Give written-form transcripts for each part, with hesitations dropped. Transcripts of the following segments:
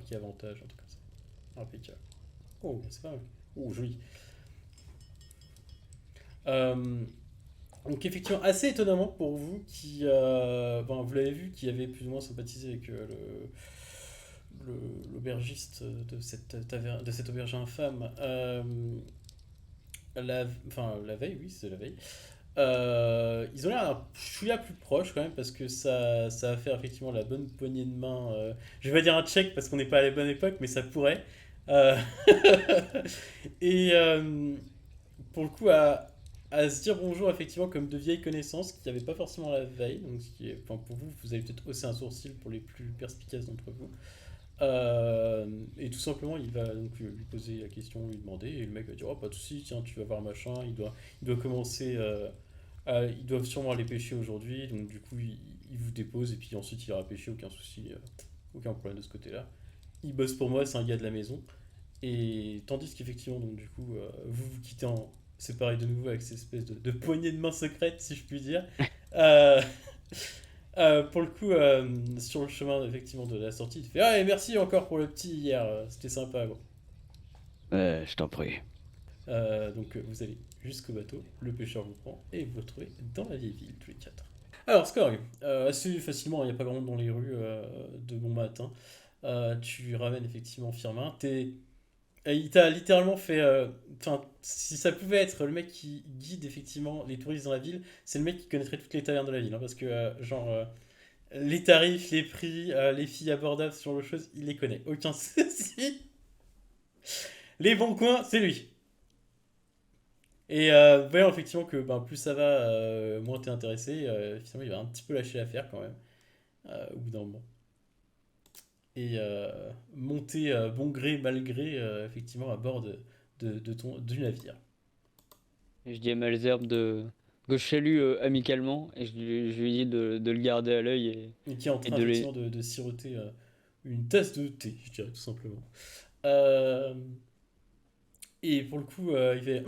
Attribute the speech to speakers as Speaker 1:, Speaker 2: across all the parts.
Speaker 1: marqué avantage, un truc comme ça. Impeccable. Oh, c'est pas mal. Oh, joli. Euh, donc effectivement, assez étonnamment pour vous vous l'avez vu, qui avait plus ou moins sympathisé avec l'aubergiste de cette taverne, de cette auberge infâme, la veille, oui, c'est la veille. Ils ont l'air un chouïa plus proches quand même parce que ça va faire effectivement la bonne poignée de main. Je vais pas dire un check parce qu'on n'est pas à la bonne époque, mais ça pourrait. Euh, et pour le coup, à se dire bonjour effectivement comme de vieilles connaissances qu'il n'y avait pas forcément la veille. Donc, enfin, pour vous, vous avez peut-être haussé un sourcil pour les plus perspicaces d'entre vous. Et tout simplement, il va donc lui poser la question, lui demander, et le mec va dire oh, pas de soucis, tiens, tu vas voir machin. Il doit commencer. Ils doivent sûrement aller pêcher aujourd'hui, donc du coup, il vous dépose, et puis ensuite, il ira pêcher, aucun souci, aucun problème de ce côté-là. Il bosse pour moi, c'est un gars de la maison. Et tandis qu'effectivement, donc du coup, vous vous quittez en séparé de nouveau avec cette espèce de poignée de main secrète, si je puis dire. Euh, pour le coup, sur le chemin effectivement de la sortie, il fait ah et merci encore pour le petit hier, c'était sympa. Bon.
Speaker 2: Je t'en prie.
Speaker 1: Donc vous allez jusqu'au bateau, le pêcheur vous prend et vous vous retrouvez dans la vieille ville tous les quatre. Alors Skorg, assez facilement, il n'y a pas grand monde dans les rues de bon matin. Tu ramènes effectivement Firmin. Et il t'a littéralement fait. Enfin, si ça pouvait être le mec qui guide effectivement les touristes dans la ville, c'est le mec qui connaîtrait toutes les tavernes de la ville. Hein, parce que, les tarifs, les prix, les filles abordables, ce genre de choses, il les connaît. Aucun souci. Les bons coins, c'est lui. Et voyant effectivement que ben, plus ça va, moins t'es intéressé, finalement il va un petit peu lâcher l'affaire quand même, au bout d'un moment. Et monter bon gré, mal gré, effectivement à bord du navire.
Speaker 2: Et je dis à Malzerbe que je salue amicalement et je lui dis de le garder à l'œil
Speaker 1: Et qui est en
Speaker 2: et
Speaker 1: train
Speaker 2: de les.
Speaker 1: effectivement de siroter une tasse de thé, je dirais tout simplement. Euh, et pour le coup, il fait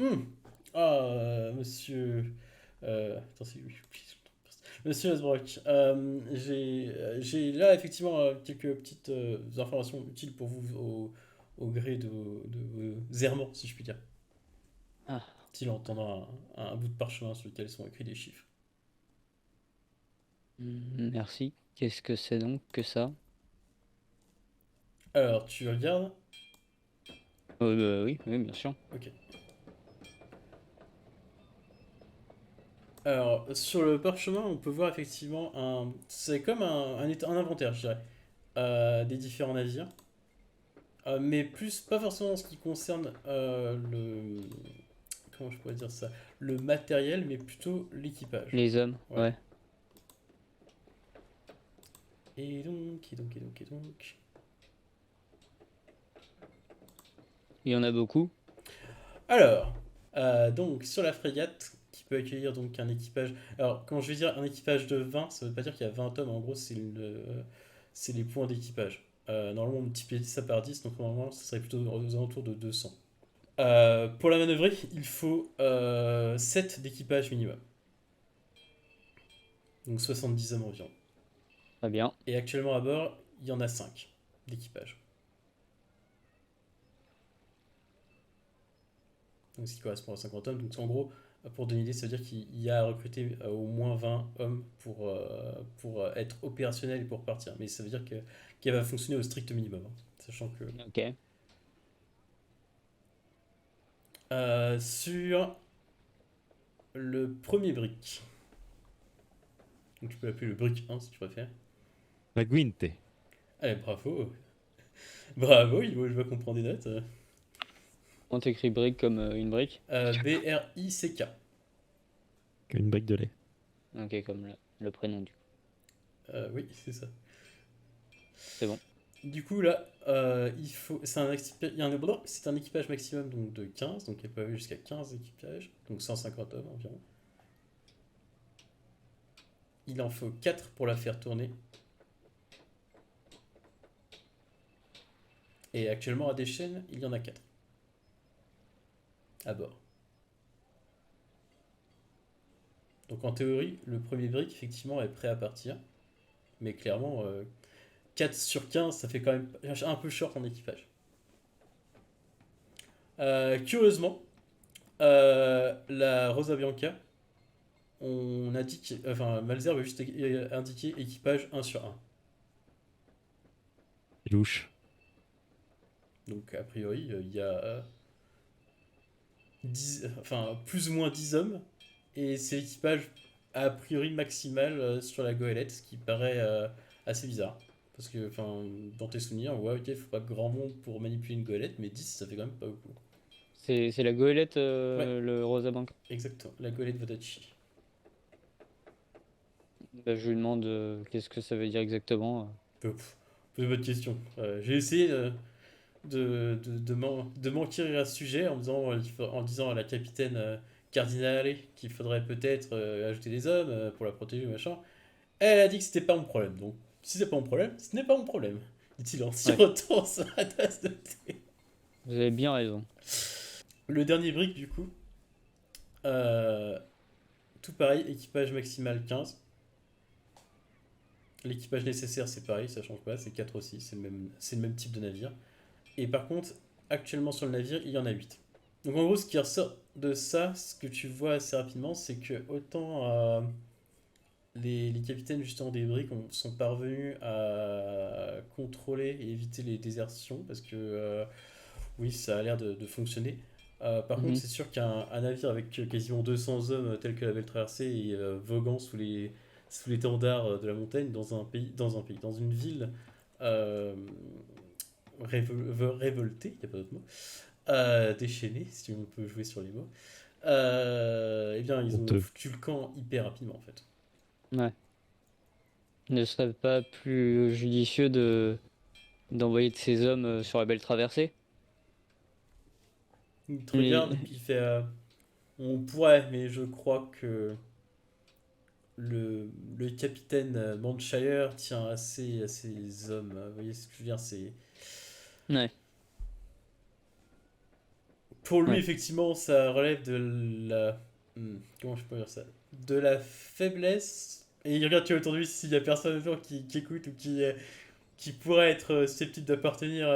Speaker 1: ah, monsieur. Attends, c'est oui, Monsieur Hasbrook, j'ai là effectivement quelques petites informations utiles pour vous au gré de vos errements, si je puis dire.
Speaker 2: Ah,
Speaker 1: Dit en tendant un bout de parchemin sur lequel sont écrits des chiffres.
Speaker 2: merci. Qu'est-ce que c'est donc que ça?
Speaker 1: Alors, tu regardes.
Speaker 2: Oui, oui, bien sûr.
Speaker 1: Ok. Alors, sur le parchemin, on peut voir effectivement un. C'est comme un inventaire, je dirais, des différents navires. Mais plus, pas forcément en ce qui concerne comment je pourrais dire ça? Le matériel, mais plutôt l'équipage.
Speaker 2: Les hommes,
Speaker 1: Ouais.
Speaker 2: ouais.
Speaker 1: Et donc.
Speaker 2: Il y en a beaucoup.
Speaker 1: Alors, donc sur la frégate, qui peut accueillir donc un équipage. Alors, quand je vais dire un équipage de 20, ça veut pas dire qu'il y a 20 hommes, en gros, c'est les points d'équipage. Normalement, on multiplie ça par 10, donc normalement, ça serait plutôt aux alentours de 200. Pour la manœuvrer, il faut 7 d'équipage minimum, donc 70 hommes environ.
Speaker 2: Très bien.
Speaker 1: Et actuellement à bord, il y en a 5 d'équipage. Donc ce qui correspond à 50 hommes. Donc en gros, pour donner une idée, ça veut dire qu'il y a à recruter au moins 20 hommes pour être opérationnel et pour partir. Mais ça veut dire qu'elle va fonctionner au strict minimum, hein. Sachant que
Speaker 2: Ok.
Speaker 1: sur le premier brick, donc tu peux l'appeler le brick 1 si tu préfères.
Speaker 3: La Guinte.
Speaker 1: Allez, bravo, bravo, il va comprendre des notes.
Speaker 2: On t'écrit brique comme une brique.
Speaker 1: BRICK.
Speaker 3: Une brique de lait.
Speaker 2: Ok, comme le prénom du coup.
Speaker 1: Oui, c'est ça.
Speaker 2: C'est bon.
Speaker 1: Du coup, là, c'est un équipage maximum donc, de 15, donc elle peut aller jusqu'à 15 équipages, donc 150 hommes environ. Il en faut 4 pour la faire tourner. Et actuellement, à des chaînes, il y en a 4 à bord. Donc en théorie, le premier brick, effectivement, est prêt à partir. Mais clairement, 4 sur 15, ça fait quand même un peu short en équipage. Curieusement, la Rosa Bianca, on indique, enfin, Malzerbe a juste indiqué équipage 1 sur 1.
Speaker 3: C'est louche.
Speaker 1: Donc, a priori, il y a plus ou moins 10 hommes, et c'est l'équipage a priori maximal sur la goélette, ce qui paraît assez bizarre. Parce que, enfin, dans tes souvenirs, ouais, ok, faut pas grand monde pour manipuler une goélette, mais 10, ça fait quand même pas beaucoup.
Speaker 2: C'est la goélette,
Speaker 1: Ouais.
Speaker 2: le Rosa Bank.
Speaker 1: Exactement, la goélette Vodachi.
Speaker 2: Bah, je lui demande qu'est-ce que ça veut dire exactement.
Speaker 1: Posez votre question. J'ai essayé de m'enquérir à ce sujet en disant à la capitaine Cardinale qu'il faudrait peut-être ajouter des hommes pour la protéger, machin. Elle a dit que c'était pas mon problème. Donc, si c'est pas mon problème, ce n'est pas mon problème. Dit-il en sirotant sur la tasse de thé.
Speaker 2: Vous avez bien raison.
Speaker 1: Le dernier brick, du coup. Tout pareil, équipage maximal 15. L'équipage nécessaire, c'est pareil, ça change pas, c'est 4 aussi, c'est le même type de navire. Et par contre, actuellement sur le navire, il y en a 8. Donc en gros, ce qui ressort de ça, ce que tu vois assez rapidement, c'est que autant les capitaines justement des briques sont parvenus à contrôler et éviter les désertions, parce que oui, ça a l'air de fonctionner. Par contre,
Speaker 2: Mhm.
Speaker 1: c'est sûr qu'un navire avec quasiment 200 hommes tel que la Belle Traversée et voguant sous l'étendard de la montagne dans une ville euh, révoltée, il n'y a pas d'autre mot, déchaînée, si on peut jouer sur les mots, eh bien, ils ont
Speaker 3: Honteux.
Speaker 1: foutu le camp hyper rapidement en fait.
Speaker 2: Ouais. Ne serait pas plus judicieux d'envoyer de ces hommes sur la belle traversée?
Speaker 1: Il te
Speaker 2: Les-
Speaker 1: regarde et puis il fait on pourrait, mais je crois que le capitaine Mandshire tient assez à ses hommes. Vous voyez ce que je veux dire? C'est
Speaker 2: Ouais,
Speaker 1: Pour lui,
Speaker 2: ouais.
Speaker 1: effectivement, ça relève de la. Comment je peux dire ça? De la faiblesse. Et il regarde autour de lui s'il y a personne autour qui écoute ou qui pourrait être susceptible d'appartenir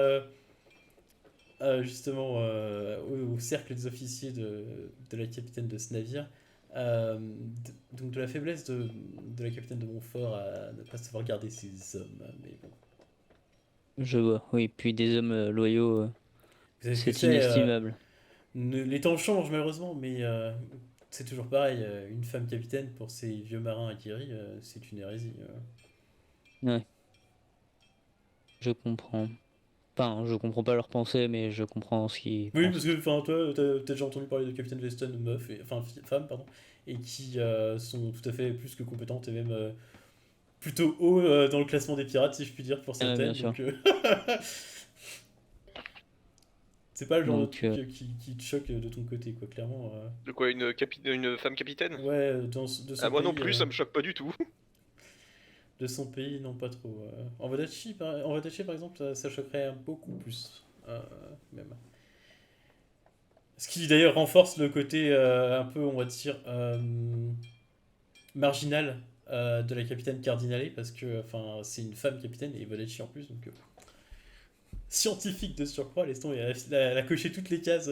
Speaker 1: justement au cercle des officiers de la capitaine de ce navire. Donc de la faiblesse de la capitaine de Montfort à ne pas savoir garder ses hommes. Mais bon.
Speaker 2: Je vois. Oui, puis des hommes loyaux,
Speaker 1: Vous savez ce que
Speaker 2: c'est
Speaker 1: c'est
Speaker 2: inestimable.
Speaker 1: les temps changent malheureusement, mais c'est toujours pareil. Une femme capitaine pour ces vieux marins aguerris, c'est une hérésie.
Speaker 2: Ouais, je comprends. Enfin, je comprends pas leur pensée, mais je comprends ce qu'ils
Speaker 1: Oui, parce
Speaker 2: pensent.
Speaker 1: que enfin, toi, t'as déjà entendu parler de Capitaine Weston, meuf, enfin femme, pardon, et qui sont tout à fait plus que compétentes et même plutôt haut dans le classement des pirates, si je puis dire, pour
Speaker 2: Ah, bien
Speaker 1: certaines.
Speaker 2: sûr.
Speaker 1: Donc, c'est pas le genre de
Speaker 2: Donc,
Speaker 1: truc qui te choque de ton côté, quoi, clairement.
Speaker 4: De quoi, une femme capitaine?
Speaker 1: Ouais, de
Speaker 4: Ah,
Speaker 1: son
Speaker 4: moi
Speaker 1: pays.
Speaker 4: non plus, ça me choque pas du tout.
Speaker 1: De son pays, non, pas trop. En Wadachi, par exemple, ça choquerait beaucoup plus. Même. Ce qui d'ailleurs renforce le côté un peu, on va dire, marginal de la capitaine Cardinale, parce que enfin, c'est une femme capitaine et Wadachi en plus, donc scientifique de surcroît, laisse tomber, elle a coché toutes les cases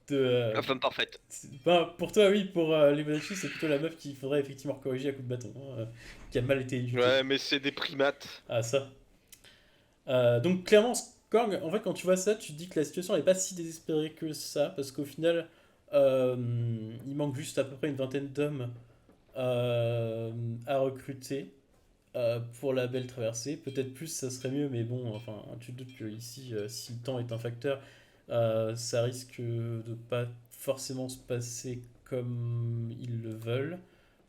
Speaker 1: de.
Speaker 4: La femme parfaite.
Speaker 1: Ben, pour toi, oui, pour les Wadachi, c'est plutôt la meuf qu'il faudrait effectivement corriger à coup de bâton, qui a mal été éduquée.
Speaker 4: Ouais, mais c'est des primates.
Speaker 1: Ah, ça. Donc clairement, Kang, en fait, quand tu vois ça, tu te dis que la situation n'est pas si désespérée que ça, parce qu'au final, euh, il manque juste à peu près une vingtaine d'hommes à recruter pour la belle traversée. Peut-être plus, ça serait mieux, mais bon, enfin, tu te doutes que ici, si le temps est un facteur, ça risque de pas forcément se passer comme ils le veulent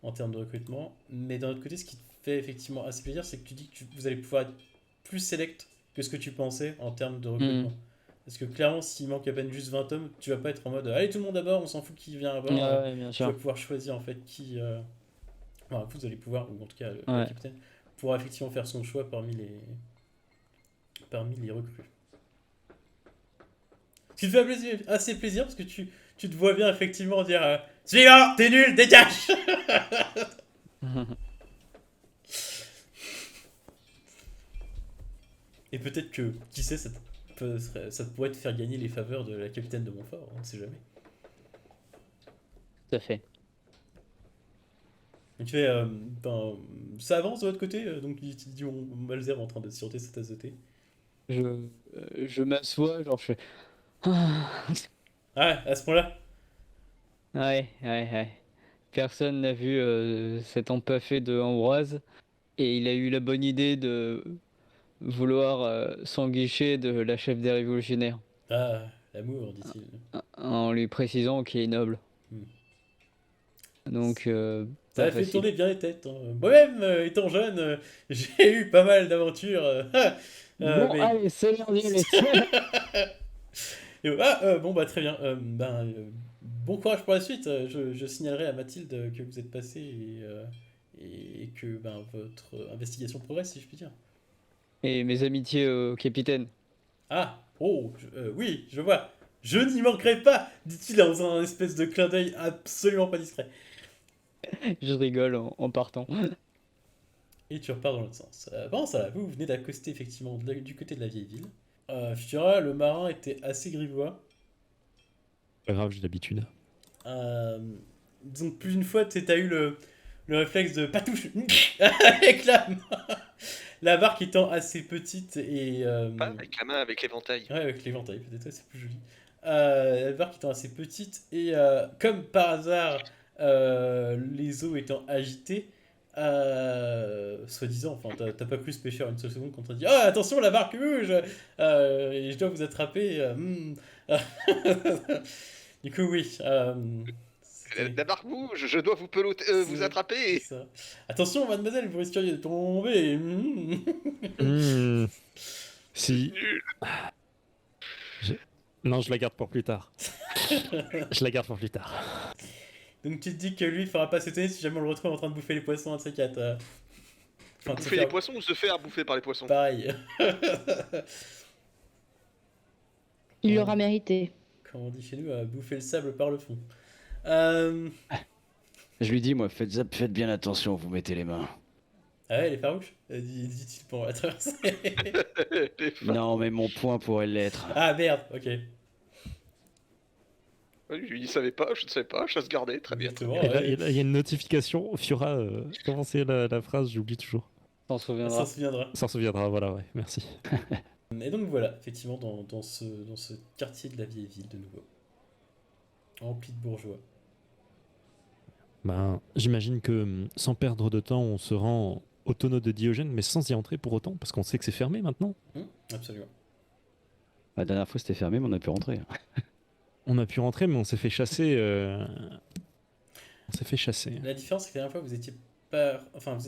Speaker 1: en termes de recrutement. Mais d'un autre côté, ce qui te fait effectivement assez plaisir, c'est que tu dis que vous allez pouvoir être plus select que ce que tu pensais en termes de
Speaker 2: hmm.
Speaker 1: recrutement. Parce que clairement, s'il manque à peine juste 20 hommes, tu vas pas être en mode allez tout le monde à bord, on s'en fout qui vient à bord.
Speaker 2: Ouais, ouais, bien
Speaker 1: Tu vas
Speaker 2: sûr.
Speaker 1: pouvoir choisir en fait qui. Enfin, vous allez pouvoir, ou en tout cas le
Speaker 2: Ouais.
Speaker 1: capitaine, pourra effectivement faire son choix parmi les recrues. Ce qui te fait assez plaisir parce que tu te vois bien effectivement dire suivant, t'es nul, dégage. Et peut-être que, qui sait, ça pourrait te faire gagner les faveurs de la capitaine de Montfort, on ne sait jamais.
Speaker 2: Tout à fait.
Speaker 1: Et tu fais, ben, ça avance de votre côté, donc il te dit Malzer en train de siroter sa tasse de thé.
Speaker 2: Je m'assois, genre je fais. Ah.
Speaker 1: Ah, à ce point-là?
Speaker 2: Ouais. Personne n'a vu cet empaffé de Ambroise et il a eu la bonne idée de vouloir s'enguicher de la chef des révolutionnaires
Speaker 1: Ah, l'amour, dit-il.
Speaker 2: en lui précisant qu'il est noble.
Speaker 1: Hmm.
Speaker 2: Donc,
Speaker 1: Ça
Speaker 2: pas
Speaker 1: a fait
Speaker 2: facile.
Speaker 1: tourner bien les têtes, hein. Moi-même, étant jeune, j'ai eu pas mal d'aventures.
Speaker 2: Bon,
Speaker 1: Mais...
Speaker 2: allez, c'est l'heure d'y aller.
Speaker 1: Bon, bah très bien. Bon courage pour la suite. Je signalerai à Mathilde que vous êtes passé et que ben, votre investigation progresse, si je puis dire.
Speaker 2: Et mes amitiés au capitaine.
Speaker 1: Ah, oui, je vois. Je n'y manquerai pas, dit-il en faisant un espèce de clin d'œil absolument pas discret.
Speaker 2: Je rigole en partant.
Speaker 1: Et tu repars dans l'autre sens. Bon, ça va, vous venez d'accoster effectivement du côté de la vieille ville. Futura, le marin était assez grivois.
Speaker 3: Pas grave, j'ai l'habitude.
Speaker 1: Disons que plus d'une fois, tu as eu le réflexe de patouche avec la barque étant assez petite et.
Speaker 4: Pas avec la main, avec l'éventail.
Speaker 1: Ouais, avec l'éventail, peut-être, ouais, c'est plus joli. La barque étant assez petite et comme par hasard, les eaux étant agitées, soi-disant, enfin, t'as pas cru ce pêcheur une seule seconde quand on dit ah, attention, la barque bouge et je dois vous attraper. Du coup, oui.
Speaker 4: La barque bouge, je dois vous peloter, vous
Speaker 1: C'est
Speaker 4: attraper.
Speaker 1: ça. Attention, mademoiselle, vous risqueriez de tomber.
Speaker 3: Si.
Speaker 4: Nul.
Speaker 3: Non, je la garde pour plus tard. Je la garde pour plus tard.
Speaker 1: Donc tu te dis que lui, il fera pas s'étonner si jamais on le retrouve en train de bouffer les poissons, un de ces quatre. Enfin, de se
Speaker 4: Bouffer les
Speaker 1: faire
Speaker 4: poissons ou se faire bouffer par les poissons?
Speaker 1: pareil.
Speaker 5: Il l'aura mérité.
Speaker 1: Comme on dit chez nous, bouffer le sable par le fond. Euh...
Speaker 6: Je lui dis, moi, faites bien attention, vous mettez les mains.
Speaker 1: Ah ouais, elle est farouche, dit-il pour la traverser.
Speaker 6: Non, mais mon poing pourrait l'être.
Speaker 1: Ah merde, ok.
Speaker 4: Je lui savais pas, je ne savais pas, chasse gardée, très bien.
Speaker 1: Exactement,
Speaker 3: Et là,
Speaker 1: ouais.
Speaker 3: il y a une notification. Fiora, comment c'est la phrase? J'oublie toujours.
Speaker 2: T'en
Speaker 1: On
Speaker 2: souviendra.
Speaker 1: s'en souviendra.
Speaker 3: Ça se souviendra, voilà, ouais, merci.
Speaker 1: Et donc voilà, effectivement, dans ce quartier de la vieille ville de nouveau. Rempli de bourgeois.
Speaker 3: Ben, j'imagine que sans perdre de temps, on se rend au tonneau de Diogène, mais sans y entrer pour autant, parce qu'on sait que c'est fermé maintenant.
Speaker 1: Absolument.
Speaker 6: La dernière fois, c'était fermé, mais on a pu rentrer.
Speaker 3: On a pu rentrer, mais on s'est fait chasser. On s'est fait chasser.
Speaker 1: La différence, c'est que la dernière fois, vous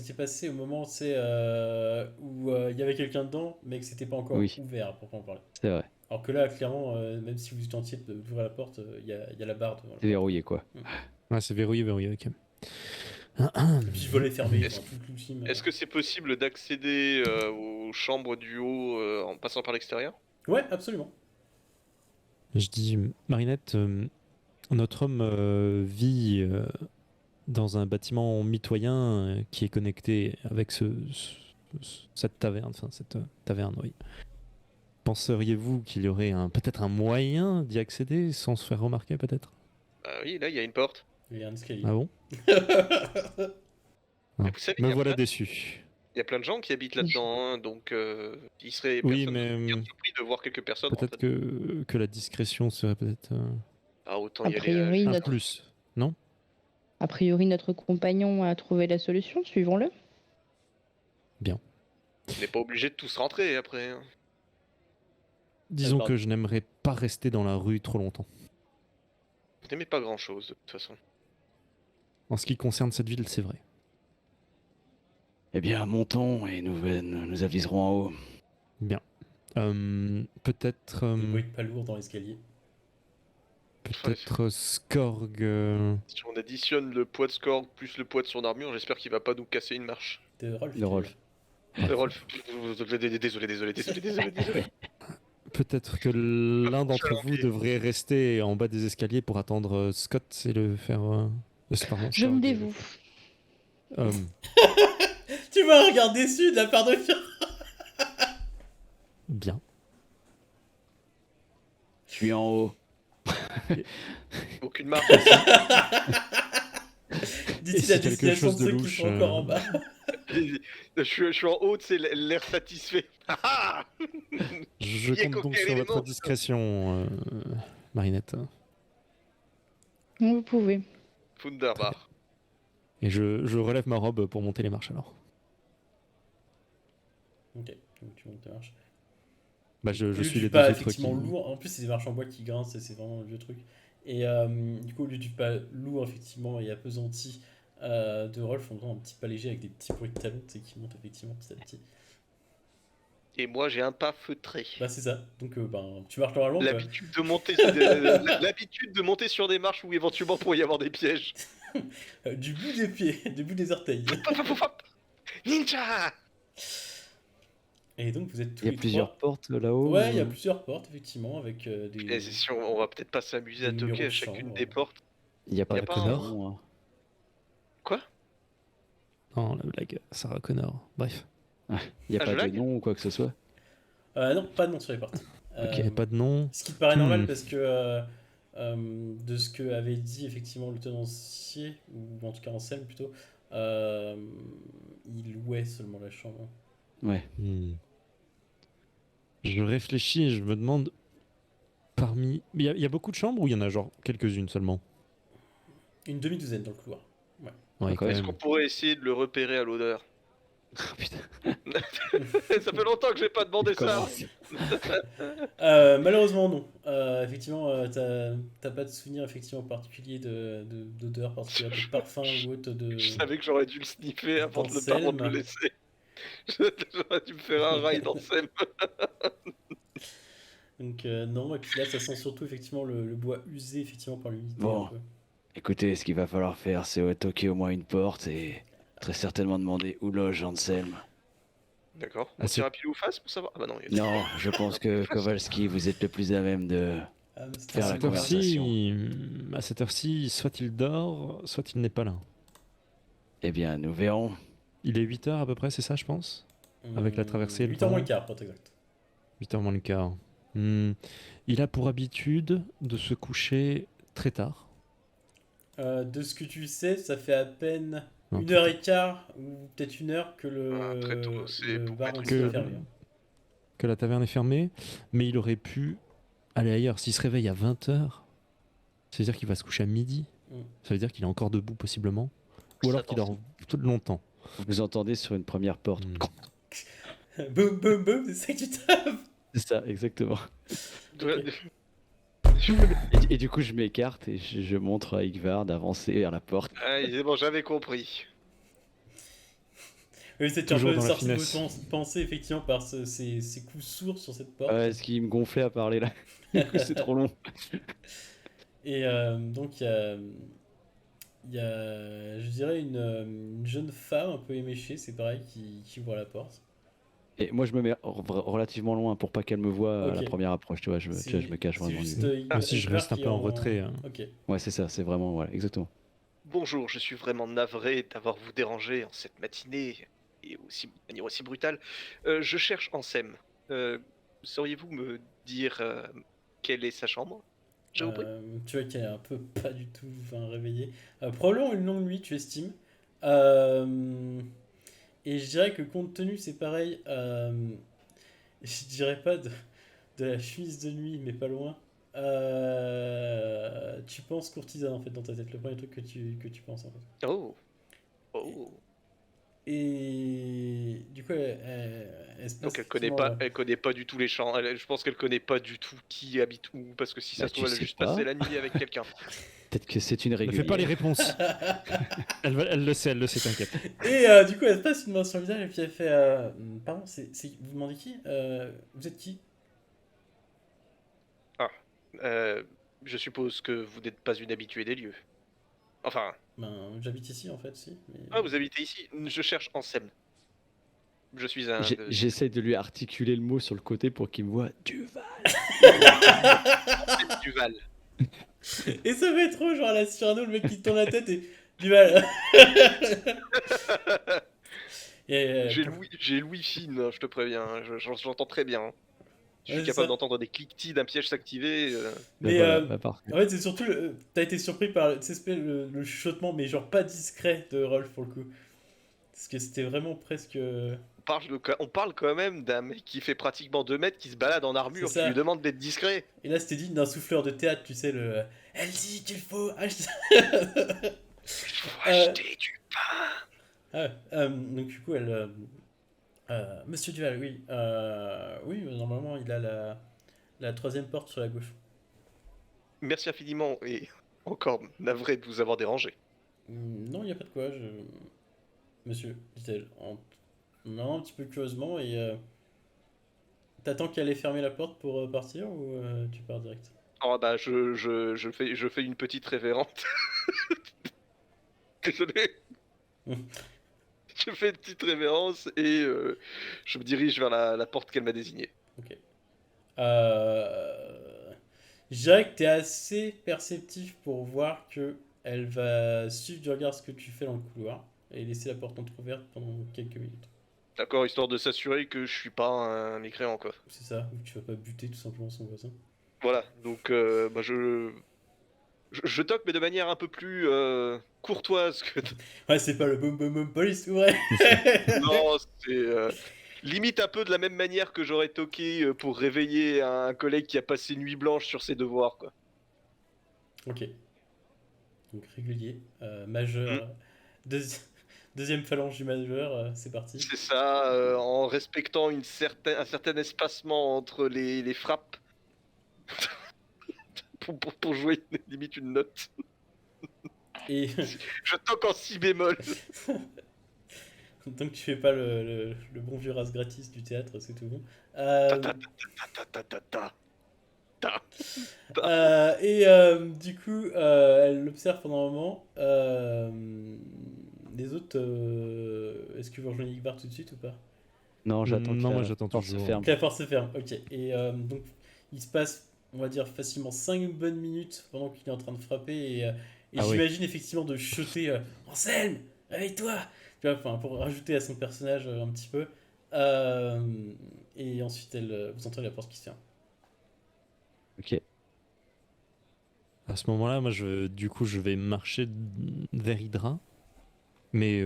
Speaker 1: étiez passé au moment où il y avait quelqu'un dedans, mais que c'était pas encore
Speaker 6: Oui.
Speaker 1: ouvert, pour en parler.
Speaker 6: C'est vrai.
Speaker 1: Alors que là, clairement, même si vous tentiez d'ouvrir la porte, il y a la barre devant.
Speaker 6: C'est verrouillé, quoi.
Speaker 3: Ouais, c'est verrouillé, ok.
Speaker 1: Et puis le volet fermé,
Speaker 4: Est-ce-
Speaker 1: enfin, tout le film.
Speaker 4: Est-ce que c'est possible d'accéder aux chambres du haut en passant par l'extérieur?
Speaker 1: Ouais, absolument.
Speaker 3: Je dis, Marinette, notre homme vit dans un bâtiment mitoyen qui est connecté avec cette taverne, cette taverne, oui. Penseriez-vous qu'il y aurait peut-être un moyen d'y accéder sans se faire remarquer, peut-être?
Speaker 4: Oui, là, il y a une porte.
Speaker 1: Il y a un escalier.
Speaker 3: Ah bon?
Speaker 4: Mais vous savez, il
Speaker 3: Me
Speaker 4: y a
Speaker 3: voilà
Speaker 4: plein-
Speaker 3: déçu.
Speaker 4: Il y a plein de gens qui habitent là-dedans, hein, donc il serait
Speaker 3: Oui,
Speaker 4: personne
Speaker 3: mais
Speaker 4: bien surpris de voir quelques personnes.
Speaker 3: peut-être que la discrétion serait peut-être
Speaker 4: Ah, autant
Speaker 5: A
Speaker 4: y aller.
Speaker 5: priori,
Speaker 3: un
Speaker 5: notre...
Speaker 3: plus, non?
Speaker 5: A priori, notre compagnon a trouvé la solution, suivons-le.
Speaker 4: On n'est pas obligé de tous rentrer après. Hein.
Speaker 3: Disons
Speaker 2: Pardon.
Speaker 3: que je n'aimerais pas rester dans la rue trop longtemps.
Speaker 4: Vous n'aimez pas grand-chose, de toute façon.
Speaker 3: En ce qui concerne cette ville, c'est vrai.
Speaker 6: Eh bien, montons et nous aviserons en haut.
Speaker 3: Bien. Peut-être
Speaker 1: Le bruit pas lourd dans l'escalier.
Speaker 3: Skorg.
Speaker 4: Si on additionne le poids de Skorg plus le poids de son armure, j'espère qu'il va pas nous casser une marche.
Speaker 1: De Rolf.
Speaker 6: Le Rolf.
Speaker 4: Rolf, désolé.
Speaker 3: Peut-être que l'un d'entre vous devrait rester en bas des escaliers pour attendre Scott et le faire. Pardon,
Speaker 5: Je me
Speaker 3: Skorg.
Speaker 5: dévoue.
Speaker 1: Tu vois un regard déçu de la part de Fiora.
Speaker 3: Bien.
Speaker 6: Je suis en haut.
Speaker 4: Aucune marche.
Speaker 1: Dit-il
Speaker 3: si
Speaker 1: à
Speaker 3: quelque
Speaker 1: destination
Speaker 3: chose
Speaker 1: de
Speaker 3: de
Speaker 1: ceux qui
Speaker 3: louche,
Speaker 1: sont encore en bas.
Speaker 4: Je suis en haut, c'est l'air satisfait. Ah
Speaker 3: Je
Speaker 4: Il y a
Speaker 3: compte donc
Speaker 4: qu'aucun
Speaker 3: sur votre
Speaker 4: élément.
Speaker 3: discrétion, Marinette.
Speaker 5: Vous pouvez.
Speaker 4: Funderbar.
Speaker 3: Et je relève ma robe pour monter les marches alors.
Speaker 1: Ok, donc tu montes tes marches.
Speaker 3: Bah, je
Speaker 1: Au lieu
Speaker 3: suis
Speaker 1: du
Speaker 3: les deux
Speaker 1: pas
Speaker 3: autres qui...
Speaker 1: effectivement lourd, en plus c'est des marches en bois qui grincent et c'est vraiment un vieux truc. Et du coup, au lieu du pas lourd effectivement et appesanti de Rolf, on entend un petit pas léger avec des petits bruits de talons, tu sais, qui montent effectivement petit à petit.
Speaker 4: Et moi, j'ai un pas feutré.
Speaker 1: Bah c'est ça, donc ben, tu marches normalement quoi.
Speaker 4: L'habitude de monter, l'habitude de monter sur des marches où éventuellement pourrait y avoir des pièges.
Speaker 1: Du bout des pieds, du bout des orteils.
Speaker 4: Hop, hop, hop, hop. Ninja.
Speaker 1: Et donc vous êtes tous
Speaker 6: Il y a
Speaker 1: les
Speaker 6: plusieurs
Speaker 1: trois.
Speaker 6: portes là-haut.
Speaker 1: Ouais, il y a plusieurs portes effectivement avec des...
Speaker 4: Et si on va peut-être pas s'amuser à
Speaker 1: Des
Speaker 4: toquer
Speaker 1: numéros
Speaker 4: à
Speaker 1: de
Speaker 4: chacune
Speaker 1: chambre.
Speaker 4: des portes.
Speaker 6: Il n'y a pas
Speaker 4: Y a
Speaker 6: de
Speaker 4: pas
Speaker 3: Connor
Speaker 6: nom, hein.
Speaker 4: Quoi?
Speaker 3: Non, la blague, Sarah Connor. Bref.
Speaker 6: Il n'y a
Speaker 4: Ah,
Speaker 6: pas
Speaker 4: je
Speaker 6: de
Speaker 4: lag
Speaker 6: nom ou quoi que ce soit.
Speaker 1: Non, pas de nom sur les portes.
Speaker 3: Ok, pas de nom.
Speaker 1: Ce qui te paraît normal
Speaker 3: Hmm.
Speaker 1: parce que de ce que avait dit effectivement le tenancier, ou en tout cas Anselme plutôt, il louait seulement la chambre.
Speaker 6: Ouais.
Speaker 3: Je réfléchis et je me demande... Parmi... Il y a beaucoup de chambres ou il y en a genre quelques-unes seulement?
Speaker 1: Une demi-douzaine dans le couloir.
Speaker 3: Ouais,
Speaker 6: D'accord.
Speaker 3: quand
Speaker 4: Est-ce
Speaker 3: même.
Speaker 4: qu'on pourrait essayer de le repérer à l'odeur?
Speaker 6: Oh, putain.
Speaker 4: Ça fait longtemps que j'ai pas demandé ça.
Speaker 6: Commence.
Speaker 1: Malheureusement non. Effectivement, t'as pas de souvenir effectivement particulier d'odeur particulière, de parfum ou autre de...
Speaker 4: Je savais que j'aurais dû le sniffer avant de le laisser. J'aurais dû me faire un rail dans Sem.
Speaker 1: Donc non, et puis là ça sent surtout effectivement le bois usé effectivement par l'humidité
Speaker 6: Bon.
Speaker 1: un peu.
Speaker 6: Écoutez, ce qu'il va falloir faire, c'est toquer au moins une porte et très certainement demander où loge Anselme.
Speaker 4: D'accord.
Speaker 3: Ah,
Speaker 4: On
Speaker 3: c'est-
Speaker 4: tire un pile ou face pour savoir? Ah bah non, il y a...
Speaker 6: Non, je pense que Kowalski, vous êtes le plus à même de...
Speaker 1: Ah, mais c'était
Speaker 6: Faire
Speaker 3: À
Speaker 6: la
Speaker 1: un-
Speaker 3: cette heure-ci,
Speaker 6: conversation.
Speaker 3: à cette heure-ci, soit il dort, soit il n'est pas là.
Speaker 6: Eh bien, nous verrons.
Speaker 3: Il est 8h à peu près, c'est ça, je pense? Avec la traversée et le
Speaker 1: 8h moins
Speaker 3: temps.
Speaker 1: le quart, pour être exact.
Speaker 3: 8h moins le quart. Il a pour habitude de se coucher très tard.
Speaker 1: De ce que tu sais, ça fait à peine
Speaker 3: Non,
Speaker 1: 1h15 ou peut-être 1 heure que
Speaker 4: Ah, très tôt, c'est
Speaker 1: le
Speaker 4: pour
Speaker 1: bar
Speaker 4: mettre
Speaker 1: en
Speaker 4: une
Speaker 1: dessous est
Speaker 3: que,
Speaker 1: fermé.
Speaker 3: que la taverne est fermée, mais il aurait pu aller ailleurs. S'il se réveille à 20h, ça veut dire qu'il va se coucher à midi.
Speaker 1: Mm.
Speaker 3: Ça veut dire qu'il est encore debout possiblement. Ou alors qu'il dort tout longtemps.
Speaker 6: Vous entendez sur une première porte.
Speaker 1: Boum, boum, boum, c'est ça que tu tapes.
Speaker 6: C'est ça, exactement.
Speaker 1: Ok.
Speaker 6: Et du coup, je m'écarte et je montre à Igvar d'avancer vers la porte.
Speaker 4: Ah, c'est bon, j'avais compris.
Speaker 1: Oui, c'est un
Speaker 3: Toujours
Speaker 1: peu
Speaker 3: dans la
Speaker 1: sorti de
Speaker 3: finesse.
Speaker 1: vos pensées effectivement par ces coups sourds sur cette porte.
Speaker 6: Ouais, ce qui me gonflait à parler là. Du coup, c'est trop long.
Speaker 1: Et donc il y a, je dirais, une jeune femme un peu éméchée, c'est pareil, qui ouvre la porte.
Speaker 6: Et moi, je me mets relativement loin pour pas qu'elle me voie à
Speaker 1: Ok.
Speaker 6: la première approche. Tu vois, je me cache
Speaker 1: C'est
Speaker 6: vraiment.
Speaker 1: juste,
Speaker 3: Moi aussi, je
Speaker 1: Igvar
Speaker 3: reste un
Speaker 1: qui
Speaker 3: peu
Speaker 1: est
Speaker 3: en retrait. Hein.
Speaker 1: Ok.
Speaker 6: Ouais, c'est ça, c'est vraiment, voilà, exactement.
Speaker 4: Bonjour, je suis vraiment navré d'avoir vous dérangé en cette matinée et aussi de manière aussi brutale. Je cherche Ansem. Sauriez-vous me dire quelle est sa chambre? J'ai compris.
Speaker 1: Tu vois qu'elle est un peu pas du tout réveillée. Probablement une longue nuit, tu estimes. Et je dirais que compte tenu, c'est pareil. Je dirais pas de la chemise de nuit, mais pas loin. Tu penses courtisane en fait dans ta tête, le premier truc que tu penses en fait.
Speaker 4: Oh. Oh.
Speaker 1: Et du coup, elle se passe
Speaker 4: Donc
Speaker 1: effectivement,
Speaker 4: elle connaît pas du tout les champs. Je pense qu'elle connaît pas du tout qui habite où, parce que si ça
Speaker 6: Bah,
Speaker 4: se trouve,
Speaker 6: tu
Speaker 4: elle a
Speaker 6: sais
Speaker 4: juste
Speaker 6: pas.
Speaker 4: passé la nuit avec quelqu'un.
Speaker 6: Peut-être que c'est une
Speaker 3: Ne
Speaker 6: régulière.
Speaker 3: fais pas les réponses. elle le sait, t'inquiète.
Speaker 1: Et du coup, elle se passe une main sur le visage et puis elle fait pardon, vous demandez qui vous êtes qui?
Speaker 4: Je suppose que vous n'êtes pas une habituée des lieux. Enfin,
Speaker 1: Ben, j'habite ici en fait, si. Mais...
Speaker 4: ah, vous habitez ici. Je cherche Ansem. Je suis un.
Speaker 6: J'essaie de lui articuler le mot sur le côté pour qu'il me voit. Duval.
Speaker 4: Duval.
Speaker 1: Et ça fait trop genre à la Cyrano, le mec qui tourne la tête et du mal. Et,
Speaker 4: J'ai Louis fine, je te préviens. J'entends très bien. Je
Speaker 1: Ouais,
Speaker 4: suis
Speaker 1: c'est
Speaker 4: capable
Speaker 1: ça.
Speaker 4: d'entendre des cliquetis d'un piège s'activer.
Speaker 1: Mais
Speaker 2: voilà, bah, parfait.
Speaker 1: en fait, c'est surtout. T'as été surpris par cette espèce, le chuchotement, mais genre pas discret de Rolf pour le coup. Parce que c'était vraiment presque.
Speaker 4: On parle quand même d'un mec qui fait pratiquement 2 mètres, qui se balade en
Speaker 1: C'est
Speaker 4: armure, qui
Speaker 1: ça.
Speaker 4: lui demande d'être discret.
Speaker 1: Et là, c'était digne d'un souffleur de théâtre, tu sais, le. Elle dit qu'il faut acheter.
Speaker 4: Faut
Speaker 1: Euh,
Speaker 4: acheter du...
Speaker 1: donc, du coup, elle. Monsieur Duval, oui. Oui, normalement, il a la troisième porte sur la gauche.
Speaker 4: Merci infiniment et encore navré de vous avoir dérangé.
Speaker 1: Non, il n'y a pas de quoi, Monsieur, dit-elle. Non, un petit peu curieusement, et. T'attends qu'elle ait fermé la porte pour partir ou tu pars direct?
Speaker 4: Oh bah je fais une petite révérende. Désolé. Je fais une petite révérence et je me dirige vers la porte qu'elle m'a désignée.
Speaker 1: Ok. Je dirais que t'es assez perceptif pour voir que elle va suivre du regard ce que tu fais dans le couloir et laisser la porte entrouverte pendant quelques minutes.
Speaker 4: D'accord, histoire de s'assurer que je suis pas un mécréant quoi.
Speaker 1: C'est ça, ou que tu vas pas buter tout simplement son voisin.
Speaker 4: Voilà, donc bah, je toque mais de manière un peu plus courtoise que...
Speaker 1: Ouais, c'est pas le boum boum boum police, ouais.
Speaker 4: Non, c'est limite un peu de la même manière que j'aurais toqué pour réveiller un collègue qui a passé nuit blanche sur ses devoirs quoi.
Speaker 1: Ok. Donc régulier, majeur, deuxi- deuxième phalange du majeur, c'est parti.
Speaker 4: C'est ça, en respectant un certain espacement entre les frappes pour jouer limite une note.
Speaker 1: Et
Speaker 4: Je toque en si bémol.
Speaker 1: tant que tu fais pas le bon vieux race gratis du théâtre, c'est tout bon.
Speaker 4: Ta ta ta ta ta ta ta.
Speaker 1: Du coup, elle l'observe pendant un moment. Les autres, est-ce que vous rejoignez Igbar tout de suite ou pas?
Speaker 6: Non, j'attends que
Speaker 3: Non, moi,
Speaker 6: la
Speaker 3: j'attends
Speaker 6: porte se
Speaker 3: toujours.
Speaker 6: ferme.
Speaker 1: Donc la porte se ferme, ok. Et donc il se passe, on va dire, facilement 5 bonnes minutes pendant qu'il est en train de frapper. Et
Speaker 3: Ah oui.
Speaker 1: j'imagine effectivement de chuter Anselme, réveille-toi! Tu vois, enfin, pour rajouter à son personnage un petit peu. Et ensuite, vous entendez la porte qui se ferme.
Speaker 6: Ok.
Speaker 3: À ce moment-là, moi, du coup, je vais marcher vers Hydra, mais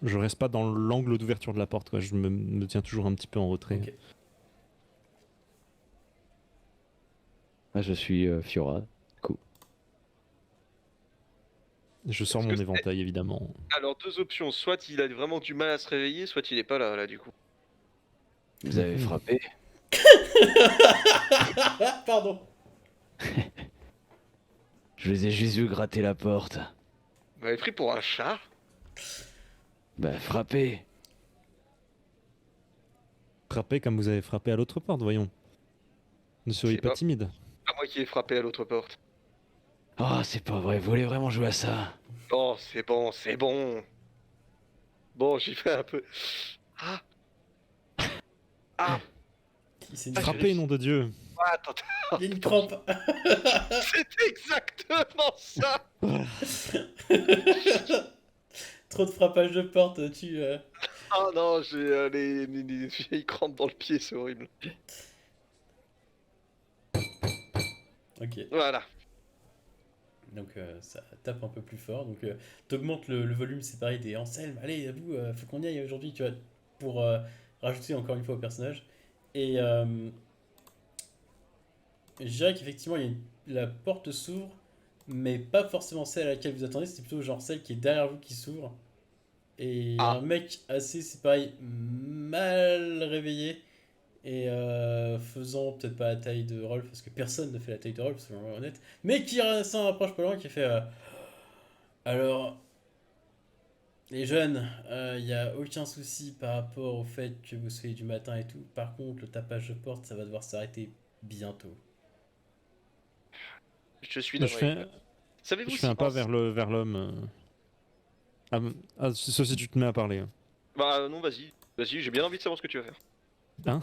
Speaker 3: je reste pas dans l'angle d'ouverture de la porte, quoi. Je me tiens toujours un petit peu en retrait.
Speaker 1: Ok.
Speaker 6: Là, je suis Fiora. Cool.
Speaker 3: Je sors
Speaker 4: Est-ce
Speaker 3: mon
Speaker 4: que
Speaker 3: éventail, évidemment.
Speaker 4: Alors deux options, soit il a vraiment du mal à se réveiller, soit il est pas là du coup.
Speaker 6: Vous avez frappé.
Speaker 1: Pardon.
Speaker 6: Je les ai juste vu gratter la porte.
Speaker 4: Vous m'avez pris pour un chat?
Speaker 6: Bah, frappé.
Speaker 3: Frappez comme vous avez frappé à l'autre porte, voyons. Ne soyez
Speaker 4: C'est
Speaker 3: pas
Speaker 4: pas-
Speaker 3: timide.
Speaker 4: Pas moi qui ai frappé à l'autre porte.
Speaker 6: Oh, c'est pas vrai, vous voulez vraiment jouer à ça?
Speaker 4: Oh, c'est bon, c'est bon. Bon, j'y fais un peu. Ah. Ah.
Speaker 1: Il s'est
Speaker 4: Ah,
Speaker 1: dit-
Speaker 3: Frappez, nom de Dieu.
Speaker 4: Attends,
Speaker 1: Il y a une crampe.
Speaker 4: c'est exactement ça.
Speaker 1: Trop de frappage de porte, tu.
Speaker 4: Oh non, j'ai les vieilles crampes dans le pied, c'est horrible.
Speaker 1: Ok.
Speaker 4: Voilà.
Speaker 1: Donc ça tape un peu plus fort. Donc t'augmentes le volume, c'est pareil, des Anselme. Allez, à vous, faut qu'on y aille aujourd'hui, tu vois, pour rajouter encore une fois au personnage. Et je dirais qu'effectivement, la porte s'ouvre, mais pas forcément celle à laquelle vous attendez. C'est plutôt genre celle qui est derrière vous qui s'ouvre. Et
Speaker 4: Ah.
Speaker 1: un mec assez, c'est pareil, mal réveillé. Et faisant peut-être pas la taille de Rolf, parce que personne ne fait la taille de Rolf, soyons honnêtes, mais qui s'en rapproche pas loin, qui fait alors, les jeunes, il n'y a aucun souci par rapport au fait que vous soyez du matin et tout. Par contre, le tapage de porte, ça va devoir s'arrêter bientôt.
Speaker 4: Je suis
Speaker 3: Je
Speaker 4: navré.
Speaker 3: fais,
Speaker 4: Savez-vous
Speaker 3: je
Speaker 4: si
Speaker 3: fais un pas
Speaker 4: Ans-
Speaker 3: vers l'homme. Sauf si tu te mets à parler.
Speaker 4: Bah non, vas-y. Vas-y, j'ai bien envie de savoir ce que tu vas faire.
Speaker 3: Hein?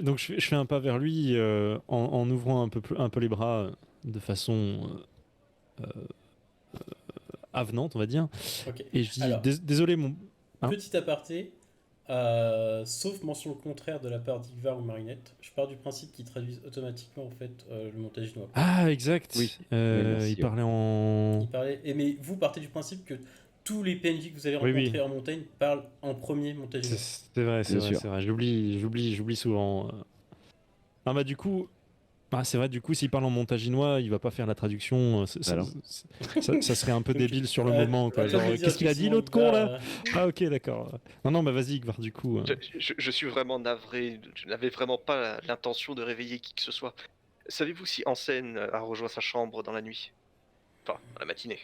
Speaker 3: Donc je fais un pas vers lui en ouvrant un peu les bras de façon avenante, on va dire.
Speaker 1: Ok.
Speaker 3: Et je dis
Speaker 1: Alors,
Speaker 3: désolé mon. Hein?
Speaker 1: petit aparté, Sauf mention contraire de la part d'Igvar ou Marinette. Je pars du principe qu'ils traduisent automatiquement en fait le montaginois.
Speaker 3: Ah, exact.
Speaker 6: Oui. Oui, merci,
Speaker 3: Il parlait en.
Speaker 1: Il parlait... mais vous partez du principe que tous les PNJ que vous allez
Speaker 3: Oui,
Speaker 1: rencontrer
Speaker 3: oui.
Speaker 1: en montagne parlent en premier
Speaker 3: C'est
Speaker 1: montaginois.
Speaker 3: c'est vrai, c'est
Speaker 6: Bien
Speaker 3: vrai,
Speaker 6: sûr.
Speaker 3: c'est vrai. J'oublie souvent. Ah bah du coup, c'est vrai. Du coup, s'il parle en montaginois, il va pas faire la traduction.
Speaker 6: Bah non.
Speaker 3: Ça serait un peu
Speaker 1: Donc,
Speaker 3: débile sur le moment, quoi.
Speaker 1: comme
Speaker 3: Genre,
Speaker 1: je le dis,
Speaker 3: qu'est-ce qu'il a dit
Speaker 1: effectivement,
Speaker 3: l'autre con
Speaker 1: Igvar,
Speaker 3: là? Ah ok, d'accord. Non, bah vas-y, Igvar, du coup.
Speaker 4: Je suis vraiment navré, je n'avais vraiment pas l'intention de réveiller qui que ce soit. Savez-vous si Ansem a rejoint sa chambre dans la nuit? Enfin, dans la matinée.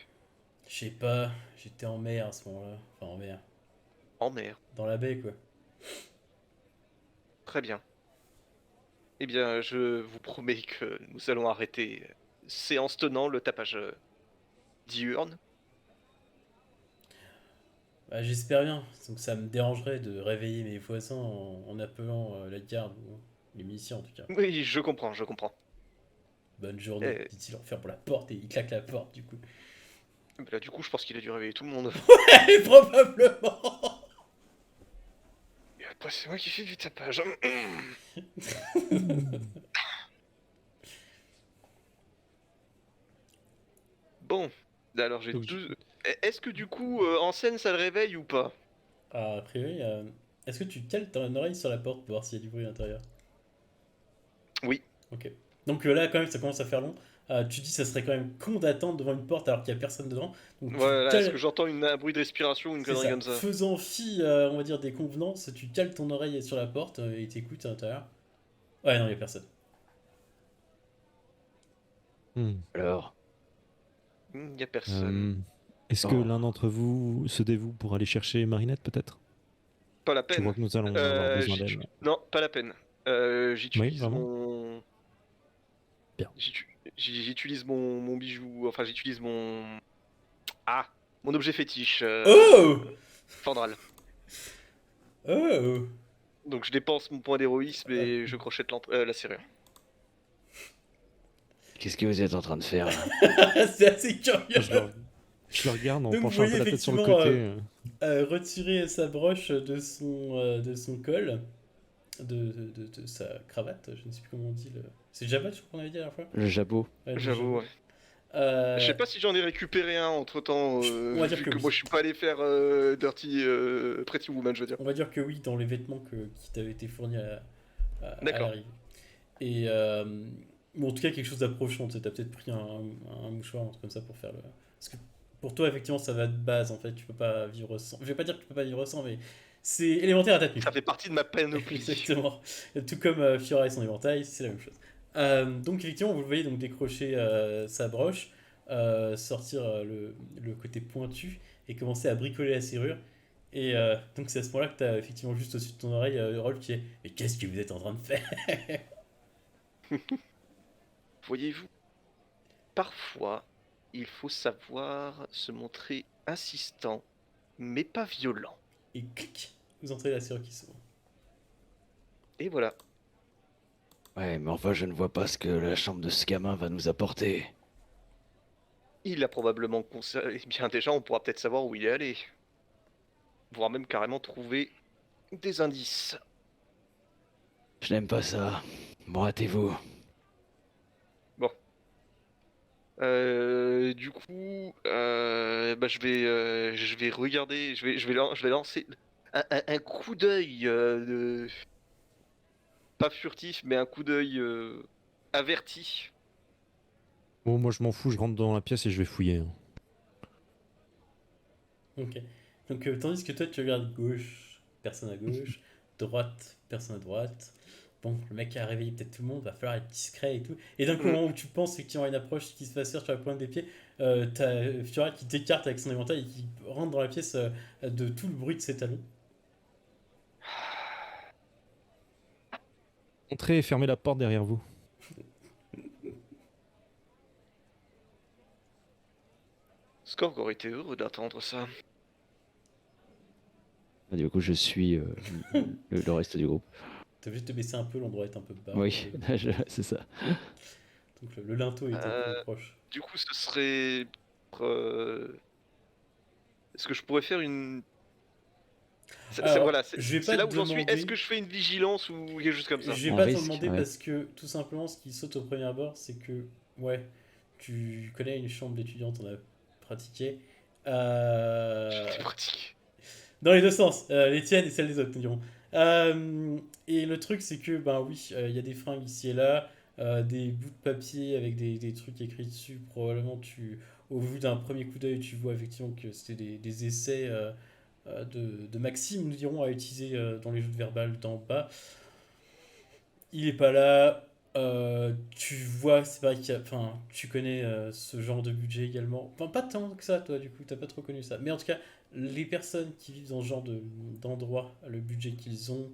Speaker 1: je sais pas, j'étais en mer à ce moment-là. Enfin, en mer.
Speaker 4: En mer.
Speaker 1: Dans la baie, quoi.
Speaker 4: Très bien. Eh bien, je vous promets que nous allons arrêter, séance tenant, le tapage diurne.
Speaker 1: Bah, j'espère bien. Donc ça me dérangerait de réveiller mes voisins en appelant la garde ou les miliciens en tout cas.
Speaker 4: Oui, je comprends, je comprends.
Speaker 1: Bonne journée,
Speaker 4: Eh,
Speaker 1: dit-il en fermant la porte et il claque la porte du coup.
Speaker 4: Là, du coup, je pense qu'il a dû réveiller tout le monde.
Speaker 1: Et probablement.
Speaker 4: Et après, c'est moi qui fais du tapage. Bon, alors j'ai
Speaker 3: Donc,
Speaker 4: deux... Est-ce que du coup, Ansem, ça le réveille ou pas?
Speaker 1: A priori, est-ce que tu cales ton oreille sur la porte pour voir s'il y a du bruit à l'intérieur?
Speaker 4: Oui.
Speaker 1: Ok. Donc là quand même ça commence à faire long. Tu dis ça serait quand même con d'attendre devant une porte alors qu'il n'y a personne dedans. Donc tu
Speaker 4: Voilà, est-ce
Speaker 1: cales...
Speaker 4: que j'entends un bruit de respiration ou une
Speaker 1: C'est
Speaker 4: connerie
Speaker 1: ça.
Speaker 4: comme ça?
Speaker 1: Faisant fi, on va dire, des convenances, tu cales ton oreille sur la porte et t'écoutes à l'intérieur. Ouais, non, il n'y a personne.
Speaker 3: hmm.
Speaker 6: Alors,
Speaker 4: Il n'y a personne.
Speaker 3: Est-ce que
Speaker 6: Oh.
Speaker 3: l'un d'entre vous se dévoue pour aller chercher Marinette, peut-être?
Speaker 4: Pas la
Speaker 3: Je
Speaker 4: peine.
Speaker 3: vois que nous allons avoir besoin d'elle.
Speaker 4: Non, pas la peine.
Speaker 3: Oui,
Speaker 4: J'utilise
Speaker 3: vraiment?
Speaker 4: mon...
Speaker 3: Bien.
Speaker 4: J'utilise mon bijou... Enfin, j'utilise mon... Ah! Mon objet fétiche,
Speaker 1: Oh
Speaker 4: Fandral.
Speaker 1: Oh
Speaker 4: Donc je dépense mon point d'héroïsme et je crochette la serrure.
Speaker 6: qu'est-ce que vous êtes en train de faire là?
Speaker 1: C'est assez curieux.
Speaker 3: Je le regarde en
Speaker 1: Donc, vous
Speaker 3: penchant un
Speaker 1: voyez
Speaker 3: peu la tête sur le
Speaker 1: effectivement,
Speaker 3: côté.
Speaker 1: retirer sa broche de son col, de sa cravate, je ne sais plus comment on dit. C'est Jabba, je crois qu'on avait dit la dernière fois.
Speaker 6: Le jabot.
Speaker 1: Ouais, le
Speaker 4: J'avoue,
Speaker 1: Jabba.
Speaker 4: ouais.
Speaker 1: Euh,
Speaker 4: Je sais pas si j'en ai récupéré un entre temps,
Speaker 1: on va dire
Speaker 4: vu
Speaker 1: que
Speaker 4: que
Speaker 1: oui.
Speaker 4: moi je suis pas allé faire Dirty Pretty Woman, je veux dire.
Speaker 1: On va dire que oui, dans les vêtements qui t'avaient été fournis à
Speaker 4: D'accord.
Speaker 1: l'arrivée. Et bon, en tout cas, quelque chose d'approchant. Tu sais, t'as peut-être pris un mouchoir, un truc comme ça pour faire le. Parce que pour toi, effectivement, ça va de base en fait. Tu peux pas vivre sans. Je vais pas dire que tu peux pas vivre sans, mais c'est élémentaire à ta tenue.
Speaker 4: Ça fait partie de ma panoplie.
Speaker 1: Exactement. Tout comme Fiora et son éventail, c'est la même chose. Donc, effectivement, vous le voyez donc décrocher sa broche, sortir le côté pointu et commencer à bricoler la serrure. Et donc, c'est à ce moment-là que tu as effectivement juste au-dessus de ton oreille Rolf qui est mais qu'est-ce que vous êtes en train de faire?
Speaker 4: Voyez-vous, parfois, il faut savoir se montrer insistant, mais pas violent.
Speaker 1: Et clic, vous entrez la serrure qui s'ouvre.
Speaker 4: Et voilà.
Speaker 6: Ouais, mais enfin, je ne vois pas ce que la chambre de ce gamin va nous apporter.
Speaker 4: Il a probablement conservé... Eh bien déjà, on pourra peut-être savoir où il est allé. Voire même carrément trouver des indices.
Speaker 6: Je n'aime pas ça. Bon, hâtez-vous.
Speaker 4: Du coup, bah, je vais regarder, je vais lancer un coup d'œil, pas furtif, mais un coup d'œil averti.
Speaker 3: Bon, moi je m'en fous, je rentre dans la pièce et je vais fouiller.
Speaker 1: Ok. Donc, tandis que toi, tu regardes gauche, personne à gauche, droite, personne à droite. Bon, le mec a réveillé peut-être tout le monde, va falloir être discret et tout. Et d'un coup, au moment où tu penses effectivement à une approche qui se passe sur la pointe des pieds, t'as Fiora qui t'écarte avec son éventail et qui rentre dans la pièce de tout le bruit de ses talons.
Speaker 3: Entrez et fermez la porte derrière vous.
Speaker 4: Scorg aurait été heureux d'entendre ça.
Speaker 6: Du coup, je suis le reste du groupe.
Speaker 1: T'es obligé de te baisser un peu, l'endroit est un peu bas.
Speaker 6: Oui, c'est ça.
Speaker 1: Donc le linteau est un peu proche.
Speaker 4: Du coup, ce serait... Est-ce que je pourrais faire une
Speaker 1: Alors,
Speaker 4: Voilà,
Speaker 1: je vais
Speaker 4: c'est
Speaker 1: pas
Speaker 4: là
Speaker 1: te
Speaker 4: où j'en suis.
Speaker 1: demander-
Speaker 4: Est-ce que je fais une vigilance ou quelque chose comme ça?
Speaker 1: Je vais
Speaker 6: Un
Speaker 1: pas te
Speaker 6: risque,
Speaker 1: demander
Speaker 6: ouais.
Speaker 1: parce que tout simplement ce qui saute au premier abord, c'est que ouais, tu connais une chambre d'étudiante, on a pratiqué.
Speaker 4: C'est pratique.
Speaker 1: Dans les deux sens, les tiennes et celles des autres, nous dirons. Et le truc, c'est que, ben oui, il y a des fringues ici et là, des bouts de papier avec des trucs écrits dessus. Probablement, au vu d'un premier coup d'œil, tu vois effectivement que c'était des essais de Maxime, nous dirons, à utiliser dans les jeux de verbal d'en bas. Il est pas là. Tu vois, c'est pareil enfin, tu connais ce genre de budget également. Enfin, pas tant que ça, toi, du coup, t'as pas trop connu ça. Mais en tout cas, les personnes qui vivent dans ce genre d'endroit, le budget qu'ils ont,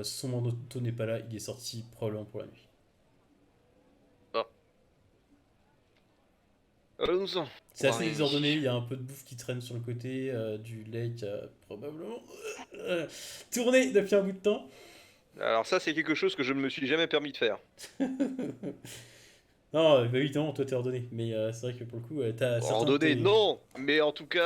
Speaker 1: son manteau n'est pas là, il est sorti probablement pour la nuit.
Speaker 4: Bon. Allons-en.
Speaker 1: C'est
Speaker 4: On va
Speaker 1: assez
Speaker 4: arriver.
Speaker 1: désordonné, il y a un peu de bouffe qui traîne sur le côté, du lait qui a probablement tourné depuis un bout de temps.
Speaker 4: Alors ça, c'est quelque chose que je ne me suis jamais permis de faire.
Speaker 1: Non, bah évidemment, toi t'es ordonné, mais c'est vrai que pour le coup, t'as certains.
Speaker 4: Randonnée, non. Mais en tout cas,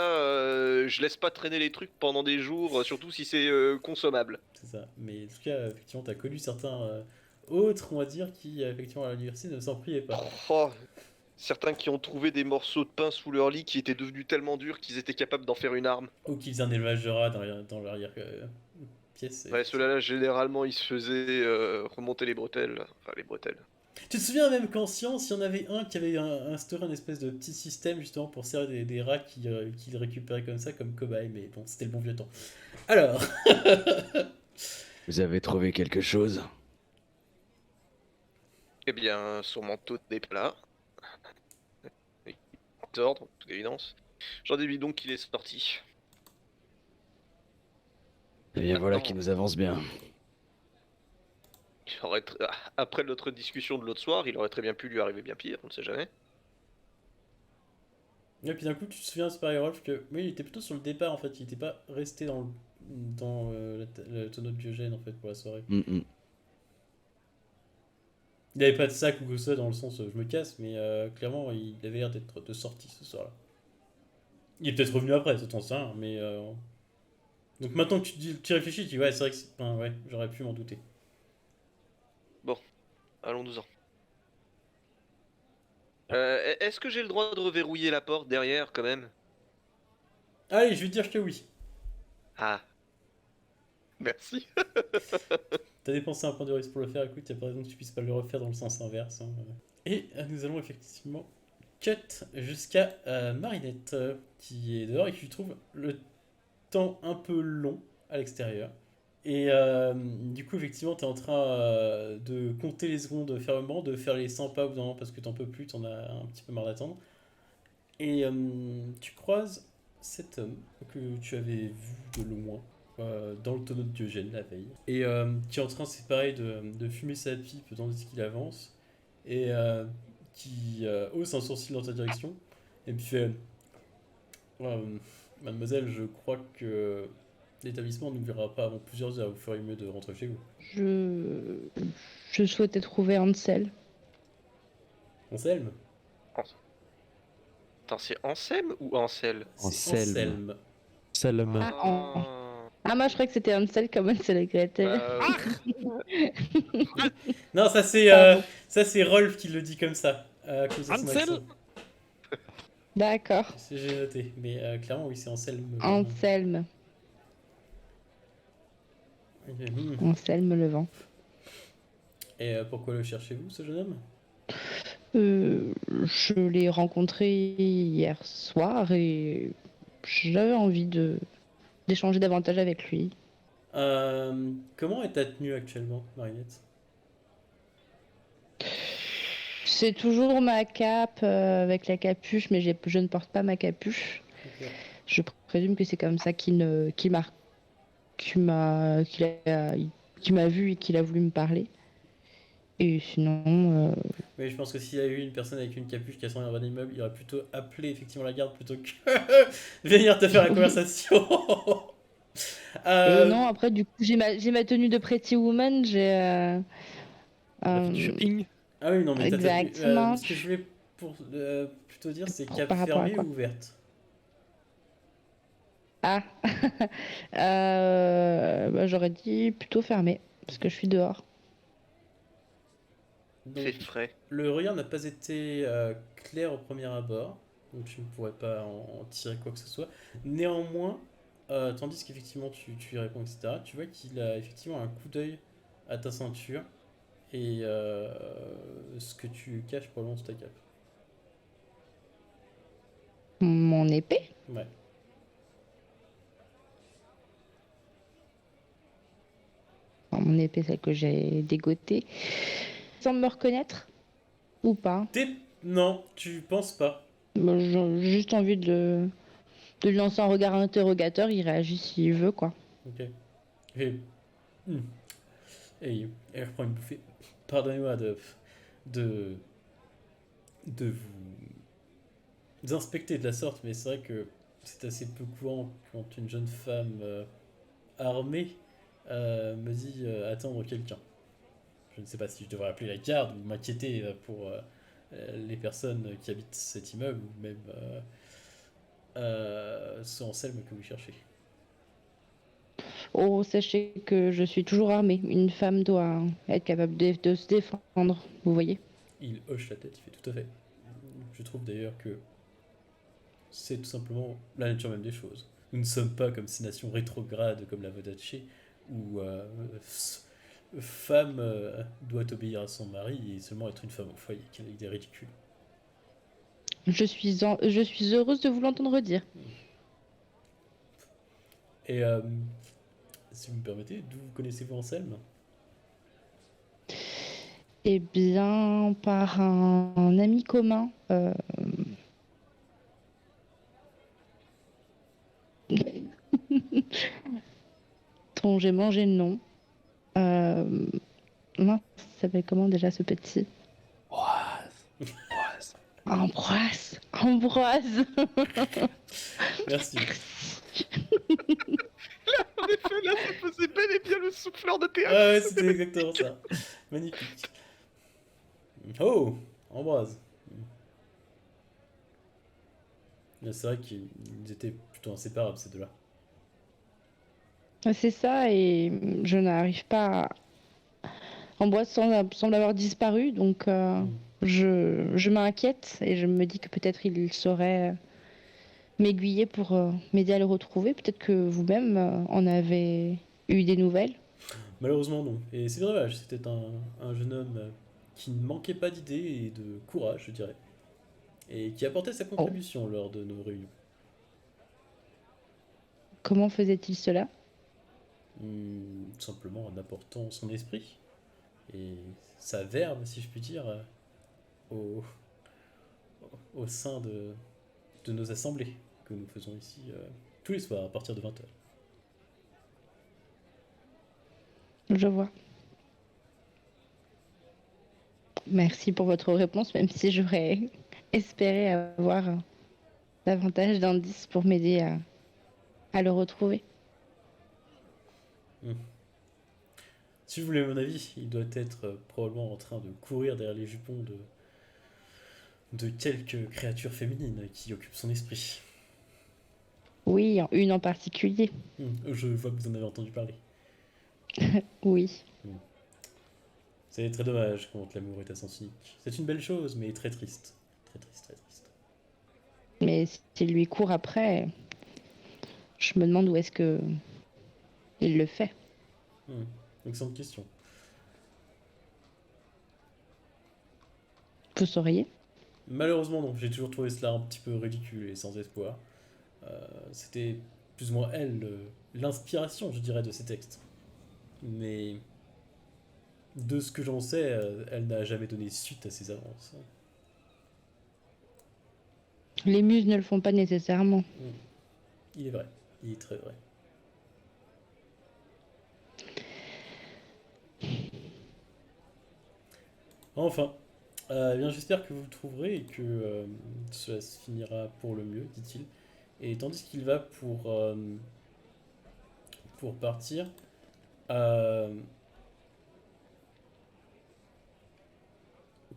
Speaker 4: je laisse pas traîner les trucs pendant des jours, surtout si c'est consommable.
Speaker 1: C'est ça. Mais en tout cas, effectivement, t'as connu certains autres, on va dire, qui, effectivement, à l'université ne s'en priaient pas.
Speaker 4: Oh, certains qui ont trouvé des morceaux de pain sous leur lit qui étaient devenus tellement durs qu'ils étaient capables d'en faire une arme.
Speaker 1: Ou qui faisaient un élevage de rats dans l'arrière pièce.
Speaker 4: Ouais, ceux-là, généralement, ils se faisaient remonter les bretelles. Enfin, les bretelles.
Speaker 1: Tu te souviens même qu'en science, il y en avait un qui avait instauré une espèce de petit système justement pour servir des rats qui le récupéraient comme ça, comme cobaye, mais bon, c'était le bon vieux temps. Alors,
Speaker 6: Vous avez trouvé quelque chose?
Speaker 4: Eh bien, son manteau n'est pas là. Ordre, en toute évidence. J'en déduis donc qu'il est sorti.
Speaker 6: Eh bien voilà
Speaker 4: Attends.
Speaker 6: qui nous avance bien.
Speaker 4: Après notre discussion de l'autre soir, il aurait très bien pu lui arriver bien pire, on ne sait jamais.
Speaker 1: et puis d'un coup, tu te souviens, c'est pareil, Rolf, que oui, il était plutôt sur le départ en fait, il était pas resté dans le tonneau de Diogène en fait pour la soirée. Il avait pas de sac ou que ça dans le sens je me casse, mais clairement, il avait l'air d'être de sortie ce soir-là. Il est peut-être revenu après, c'est ton sein, mais. Donc maintenant que tu réfléchis, tu dis ouais, c'est vrai que enfin, ouais, j'aurais pu m'en douter.
Speaker 4: Allons-nous-en. Est-ce que j'ai le droit de reverrouiller la porte derrière quand même?
Speaker 1: Allez, je vais te dire que oui.
Speaker 4: Ah. Merci.
Speaker 1: T'as dépensé un point de risque pour le faire, écoute, y'a pas raison que tu puisses pas le refaire dans le sens inverse. Hein. Et nous allons effectivement cut jusqu'à Marinette, qui est dehors et qui trouve le temps un peu long à l'extérieur. Et du coup, effectivement, t'es en train de compter les secondes fermement, de faire les 100 pas au bout d'un moment parce que t'en peux plus, t'en as un petit peu marre d'attendre. Et tu croises cet homme que tu avais vu de loin dans le tonneau de Diogène la veille. Et qui est en train, c'est pareil, de fumer sa pipe tandis qu'il avance. Et qui hausse un sourcil dans ta direction. Et puis fait Mademoiselle, je crois que l'établissement ne verra pas avant plusieurs heures. Vous feriez mieux de rentrer chez vous.
Speaker 5: Je souhaitais trouver Ansel.
Speaker 1: Anselme?
Speaker 4: Attends, c'est Ansem ou Ansel?
Speaker 1: C'est
Speaker 3: Anselme.
Speaker 1: Anselme.
Speaker 3: Salem.
Speaker 5: Ah, moi je croyais que c'était Ansel comme Ansel et Gretel.
Speaker 1: Non, ça c'est
Speaker 5: Pardon.
Speaker 1: Rolf qui le dit comme ça. À cause de son
Speaker 3: Ansel
Speaker 1: accent.
Speaker 5: D'accord.
Speaker 1: J'ai noté. Mais clairement, oui, c'est Anselme.
Speaker 5: Anselme. Anselme le vent.
Speaker 1: Et pourquoi le cherchez-vous, ce jeune homme?
Speaker 5: Je l'ai rencontré hier soir et j'avais envie d'échanger davantage avec lui.
Speaker 1: Comment est ta tenue actuellement, Marinette?
Speaker 5: C'est toujours ma cape avec la capuche, mais je ne porte pas ma capuche.
Speaker 1: Ok.
Speaker 5: Je présume que c'est comme ça qu'il m'a vu et qu'il a voulu me parler. Et sinon,
Speaker 1: Mais je pense que s'il y a eu une personne avec une capuche qui a son dans un immeuble, il aurait plutôt appelé effectivement la garde plutôt que venir te faire la conversation.
Speaker 5: non, après, du coup, j'ai ma tenue de Pretty Woman.
Speaker 3: Elle a fait du shopping.
Speaker 1: Ah oui, non, mais t'as ta tenue.
Speaker 5: Exactement.
Speaker 1: Ce que je voulais plutôt dire, c'est
Speaker 5: Par
Speaker 1: cape
Speaker 5: rapport à
Speaker 1: fermée
Speaker 5: quoi
Speaker 1: ou ouverte?
Speaker 5: Ah, bah, j'aurais dit plutôt fermé, parce que je suis dehors.
Speaker 4: C'est
Speaker 1: Donc,
Speaker 4: frais.
Speaker 1: le regard n'a pas été clair au premier abord, donc tu ne pourrais pas en tirer quoi que ce soit. Néanmoins, tandis qu'effectivement tu y réponds, etc., tu vois qu'il a effectivement un coup d'œil à ta ceinture et ce que tu caches probablement sous ta cape.
Speaker 5: Mon épée?
Speaker 1: Ouais.
Speaker 5: Enfin, mon épée, celle que j'ai dégotée. Sans me reconnaître ou pas?
Speaker 1: Non, tu penses pas.
Speaker 5: Bah, j'ai juste envie de lui lancer un regard interrogateur, il réagit s'il veut, quoi.
Speaker 1: Ok. Et, hmm. et elle reprend une bouffée. Pardonnez-moi de, de vous inspecter de la sorte, mais c'est vrai que c'est assez peu courant quand une jeune femme armée me dit attendre quelqu'un. Je ne sais pas si je devrais appeler la garde ou m'inquiéter pour les personnes qui habitent cet immeuble ou même ce Anselme que vous cherchez.
Speaker 5: Oh, sachez que je suis toujours armée. Une femme doit être capable de se défendre, vous voyez?
Speaker 1: Il hoche la tête, il fait tout à fait. Je trouve d'ailleurs que c'est tout simplement la nature même des choses. Nous ne sommes pas comme ces nations rétrogrades comme la Vodaché, où femme doit obéir à son mari et seulement être une femme au foyer. Quelle idée ridicule.
Speaker 5: Je suis heureuse de vous l'entendre dire.
Speaker 1: Et si vous me permettez, d'où connaissez-vous Anselme?
Speaker 5: Eh bien, par un ami commun, dont j'ai mangé le nom. Euh, mince, ça s'appelle comment déjà ce petit?
Speaker 6: Ambroise. Ambroise.
Speaker 5: Ambroise. Ambroise.
Speaker 1: Merci.
Speaker 4: En effet, là, ça faisait bel et bien le souffleur de
Speaker 1: Ah
Speaker 4: théâtre.
Speaker 1: ouais, c'était exactement ça. Magnifique. Oh, Ambroise. C'est vrai qu'ils étaient plutôt inséparables ces deux-là.
Speaker 5: C'est ça, et je n'arrive pas. Ambroise semble avoir disparu, donc
Speaker 1: Hmm.
Speaker 5: je m'inquiète et je me dis que peut-être il saurait m'aiguiller pour m'aider à le retrouver. Peut-être que vous-même en avez eu des nouvelles.
Speaker 1: Malheureusement, non. Et c'est dommage, c'était un jeune homme qui ne manquait pas d'idées et de courage, je dirais. Et qui apportait sa
Speaker 5: Oh,
Speaker 1: contribution lors de nos réunions.
Speaker 5: comment faisait-il cela?
Speaker 1: Tout simplement en apportant son esprit et sa verve, si je puis dire, au, au sein de nos assemblées que nous faisons ici tous les soirs à partir de 20h.
Speaker 5: Je vois. Merci pour votre réponse, même si j'aurais espéré avoir davantage d'indices pour m'aider à le retrouver.
Speaker 1: Si vous voulez mon avis, il doit être probablement en train de courir derrière les jupons de quelques créatures féminines qui occupent son esprit.
Speaker 5: Oui, une en particulier.
Speaker 1: Je vois que vous en avez entendu parler.
Speaker 5: Oui.
Speaker 1: C'est très dommage quand l'amour est à sens unique. C'est une belle chose, mais très triste. Très triste, très triste.
Speaker 5: Mais s'il lui court après, je me demande où est-ce que il le fait.
Speaker 1: Excellente question.
Speaker 5: Vous sauriez?
Speaker 1: Malheureusement, non. J'ai toujours trouvé cela un petit peu ridicule et sans espoir. C'était plus ou moins elle, l'inspiration, je dirais, de ces textes. Mais de ce que j'en sais, elle n'a jamais donné suite à ses avances.
Speaker 5: Les muses ne le font pas nécessairement.
Speaker 1: Il est vrai. Il est très vrai. Enfin, eh bien, j'espère que vous le trouverez et que cela se finira pour le mieux, dit-il. Et tandis qu'il va pour partir, euh,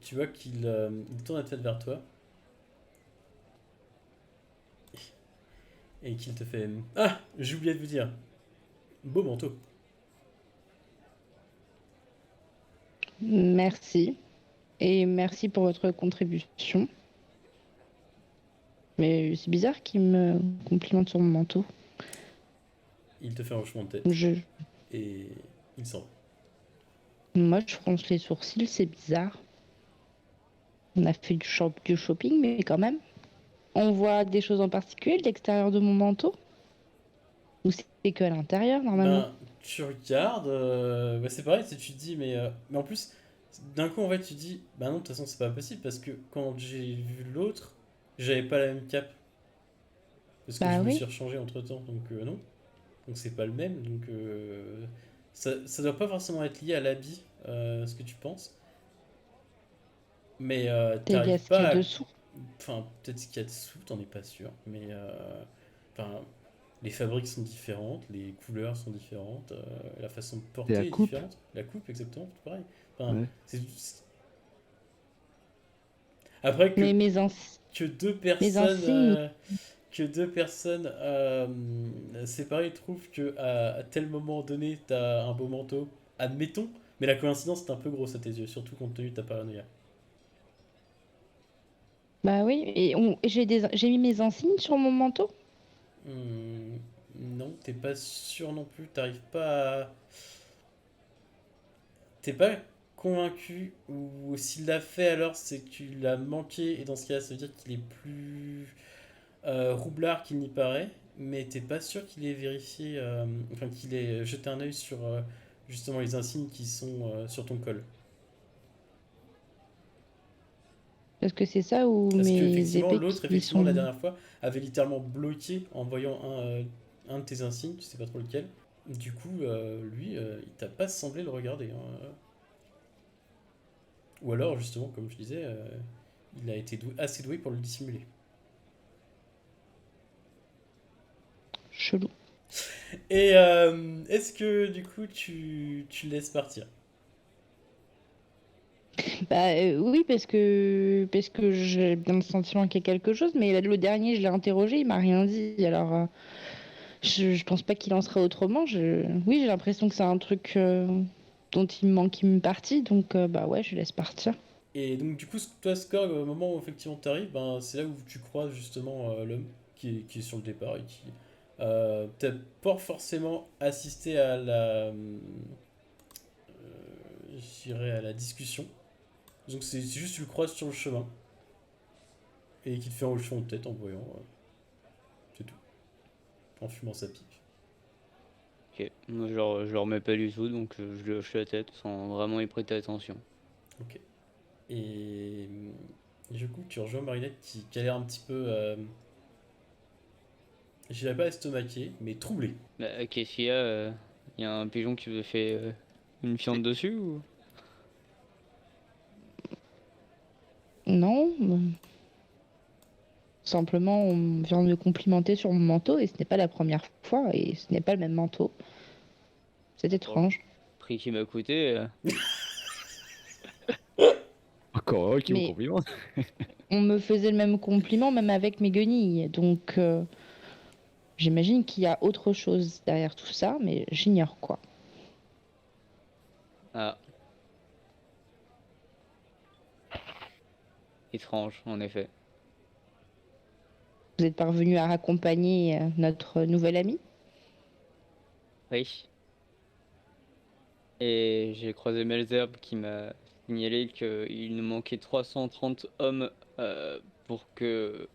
Speaker 1: tu vois qu'il il tourne la tête vers toi. Et qu'il te fait Ah, j'ai oublié de vous dire. Beau manteau.
Speaker 5: Merci. Et merci pour votre contribution. Mais c'est bizarre qu'il me complimente sur mon manteau.
Speaker 1: Il te fait un hochement de tête.
Speaker 5: Je...
Speaker 1: Et il s'en va.
Speaker 5: Moi, je fronce les sourcils, c'est bizarre. On a fait du shopping, mais quand même. On voit des choses en particulier de l'extérieur de mon manteau? Ou c'est que à l'intérieur, normalement?
Speaker 1: Ben, tu regardes, bah, c'est pareil, tu te dis, mais en plus, d'un coup, en fait, tu te dis, bah non, de toute façon, c'est pas possible, parce que quand j'ai vu l'autre, j'avais pas la même cape. Parce que je
Speaker 5: Bah
Speaker 1: me
Speaker 5: oui.
Speaker 1: suis rechangé entre temps, donc non. Donc c'est pas le même, donc ça doit pas forcément être lié à l'habit, ce que tu penses. Mais
Speaker 5: Il y a
Speaker 1: t'arrives
Speaker 5: ce qu'il y
Speaker 1: pas
Speaker 5: a
Speaker 1: à...
Speaker 5: dessous.
Speaker 1: Enfin, peut-être ce qu'il y a dessous, t'en es pas sûr, mais enfin, les fabriques sont différentes, les couleurs sont différentes, la façon de
Speaker 6: Et la
Speaker 1: porter est
Speaker 6: coupe.
Speaker 1: différente. La coupe, exactement, tout pareil. Enfin,
Speaker 6: Ouais.
Speaker 1: après
Speaker 5: Mais
Speaker 1: que deux
Speaker 5: mes
Speaker 1: personnes,
Speaker 5: insignes,
Speaker 1: séparées trouvent que à tel moment donné, t'as un beau manteau, admettons, mais la coïncidence est un peu grosse à tes yeux, surtout compte tenu de ta paranoïa.
Speaker 5: bah oui, et j'ai mis mes insignes sur mon manteau?
Speaker 1: Non, t'es pas sûr non plus, t'es pas convaincu, ou s'il l'a fait alors c'est que tu l'as manqué, et dans ce cas-là ça veut dire qu'il est plus roublard qu'il n'y paraît, mais t'es pas sûr qu'il ait vérifié, enfin qu'il ait jeté un œil sur justement les insignes qui sont sur ton col.
Speaker 5: Parce que c'est ça ou
Speaker 1: Parce que
Speaker 5: mes
Speaker 1: effectivement
Speaker 5: épées
Speaker 1: l'autre,
Speaker 5: qui
Speaker 1: effectivement la
Speaker 5: sont...
Speaker 1: dernière fois, avait littéralement bloqué en voyant un de tes insignes, tu sais pas trop lequel. Du coup, lui, il t'a pas semblé le regarder, hein. Ou alors, justement, comme je disais, il a été assez doué pour le dissimuler.
Speaker 5: Chelou.
Speaker 1: Et est-ce que, du coup, tu le laisses partir?
Speaker 5: Bah oui, parce que j'ai bien le sentiment qu'il y a quelque chose, mais le dernier, je l'ai interrogé, il m'a rien dit. Alors, je pense pas qu'il en sera autrement. Oui, j'ai l'impression que c'est un truc dont il me manque une partie, donc bah ouais, je laisse partir.
Speaker 1: Et donc, du coup, toi, Skorg, au moment où effectivement tu arrives, ben, c'est là où tu croises justement l'homme qui est sur le départ et qui peut pas forcément assisté à je dirais à la discussion. Donc, c'est juste tu le croises sur le chemin et qui te fait un hochement de tête en voyant, c'est tout, en fumant sa pipe.
Speaker 2: Ok, moi je le remets pas du tout, donc je lui hoche la tête sans vraiment y prêter attention.
Speaker 1: Ok. Et du coup, tu rejoins Marinette qui a l'air un petit peu, je dirais pas estomaqué, mais troublé.
Speaker 2: Bah, qu'est-ce qu'il y a? Il y a un pigeon qui vous a fait une fiente dessus ou?
Speaker 5: Non, simplement, on vient de me complimenter sur mon manteau et ce n'est pas la première fois et ce n'est pas le même manteau. C'est
Speaker 2: Pour le
Speaker 5: étrange.
Speaker 2: prix qui m'a coûté,
Speaker 6: Encore heureux qui vous
Speaker 5: Mais
Speaker 6: complimente.
Speaker 5: on me faisait le même compliment même avec mes guenilles, donc j'imagine qu'il y a autre chose derrière tout ça, mais j'ignore quoi.
Speaker 2: ah, étrange en effet.
Speaker 5: Vous êtes parvenu à raccompagner notre nouvel ami?
Speaker 2: Oui. Et j'ai croisé Melzerbe qui m'a signalé qu'il nous manquait 330 hommes pour que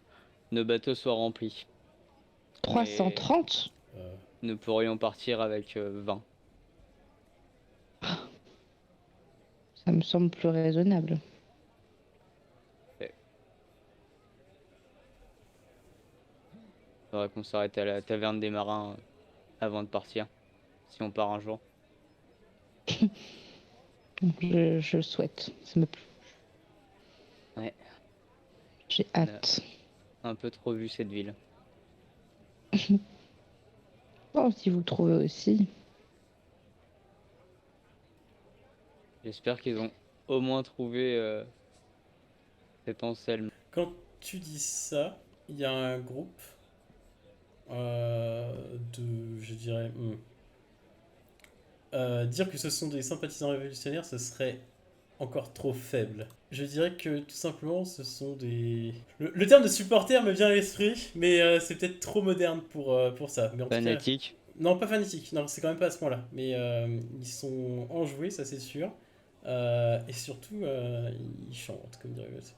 Speaker 2: nos bateaux soient remplis. Mais
Speaker 5: 330?
Speaker 1: Euh,
Speaker 2: nous pourrions partir avec 20.
Speaker 5: Ça me semble plus raisonnable.
Speaker 2: Il faudra qu'on s'arrête à la taverne des marins avant de partir, si on part un jour.
Speaker 5: Je le souhaite. Ça me...
Speaker 2: Ouais,
Speaker 5: J'ai
Speaker 2: on a
Speaker 5: hâte.
Speaker 2: un peu trop vu cette ville.
Speaker 5: Bon, si vous le trouvez aussi.
Speaker 2: J'espère qu'ils ont au moins trouvé cet Anselme.
Speaker 1: Quand tu dis ça, il y a un groupe Je dirais... dire que ce sont des sympathisants révolutionnaires, ce serait encore trop faible. Je dirais que tout simplement, ce sont des... Le terme de supporter me vient à l'esprit, mais c'est peut-être trop moderne pour ça. Mais en tout cas,
Speaker 2: Fanatique.
Speaker 1: non, pas fanatique, non, c'est quand même pas à ce point-là. Mais ils sont enjoués, ça c'est sûr. Et surtout, ils chantent, comme dirait l'autre.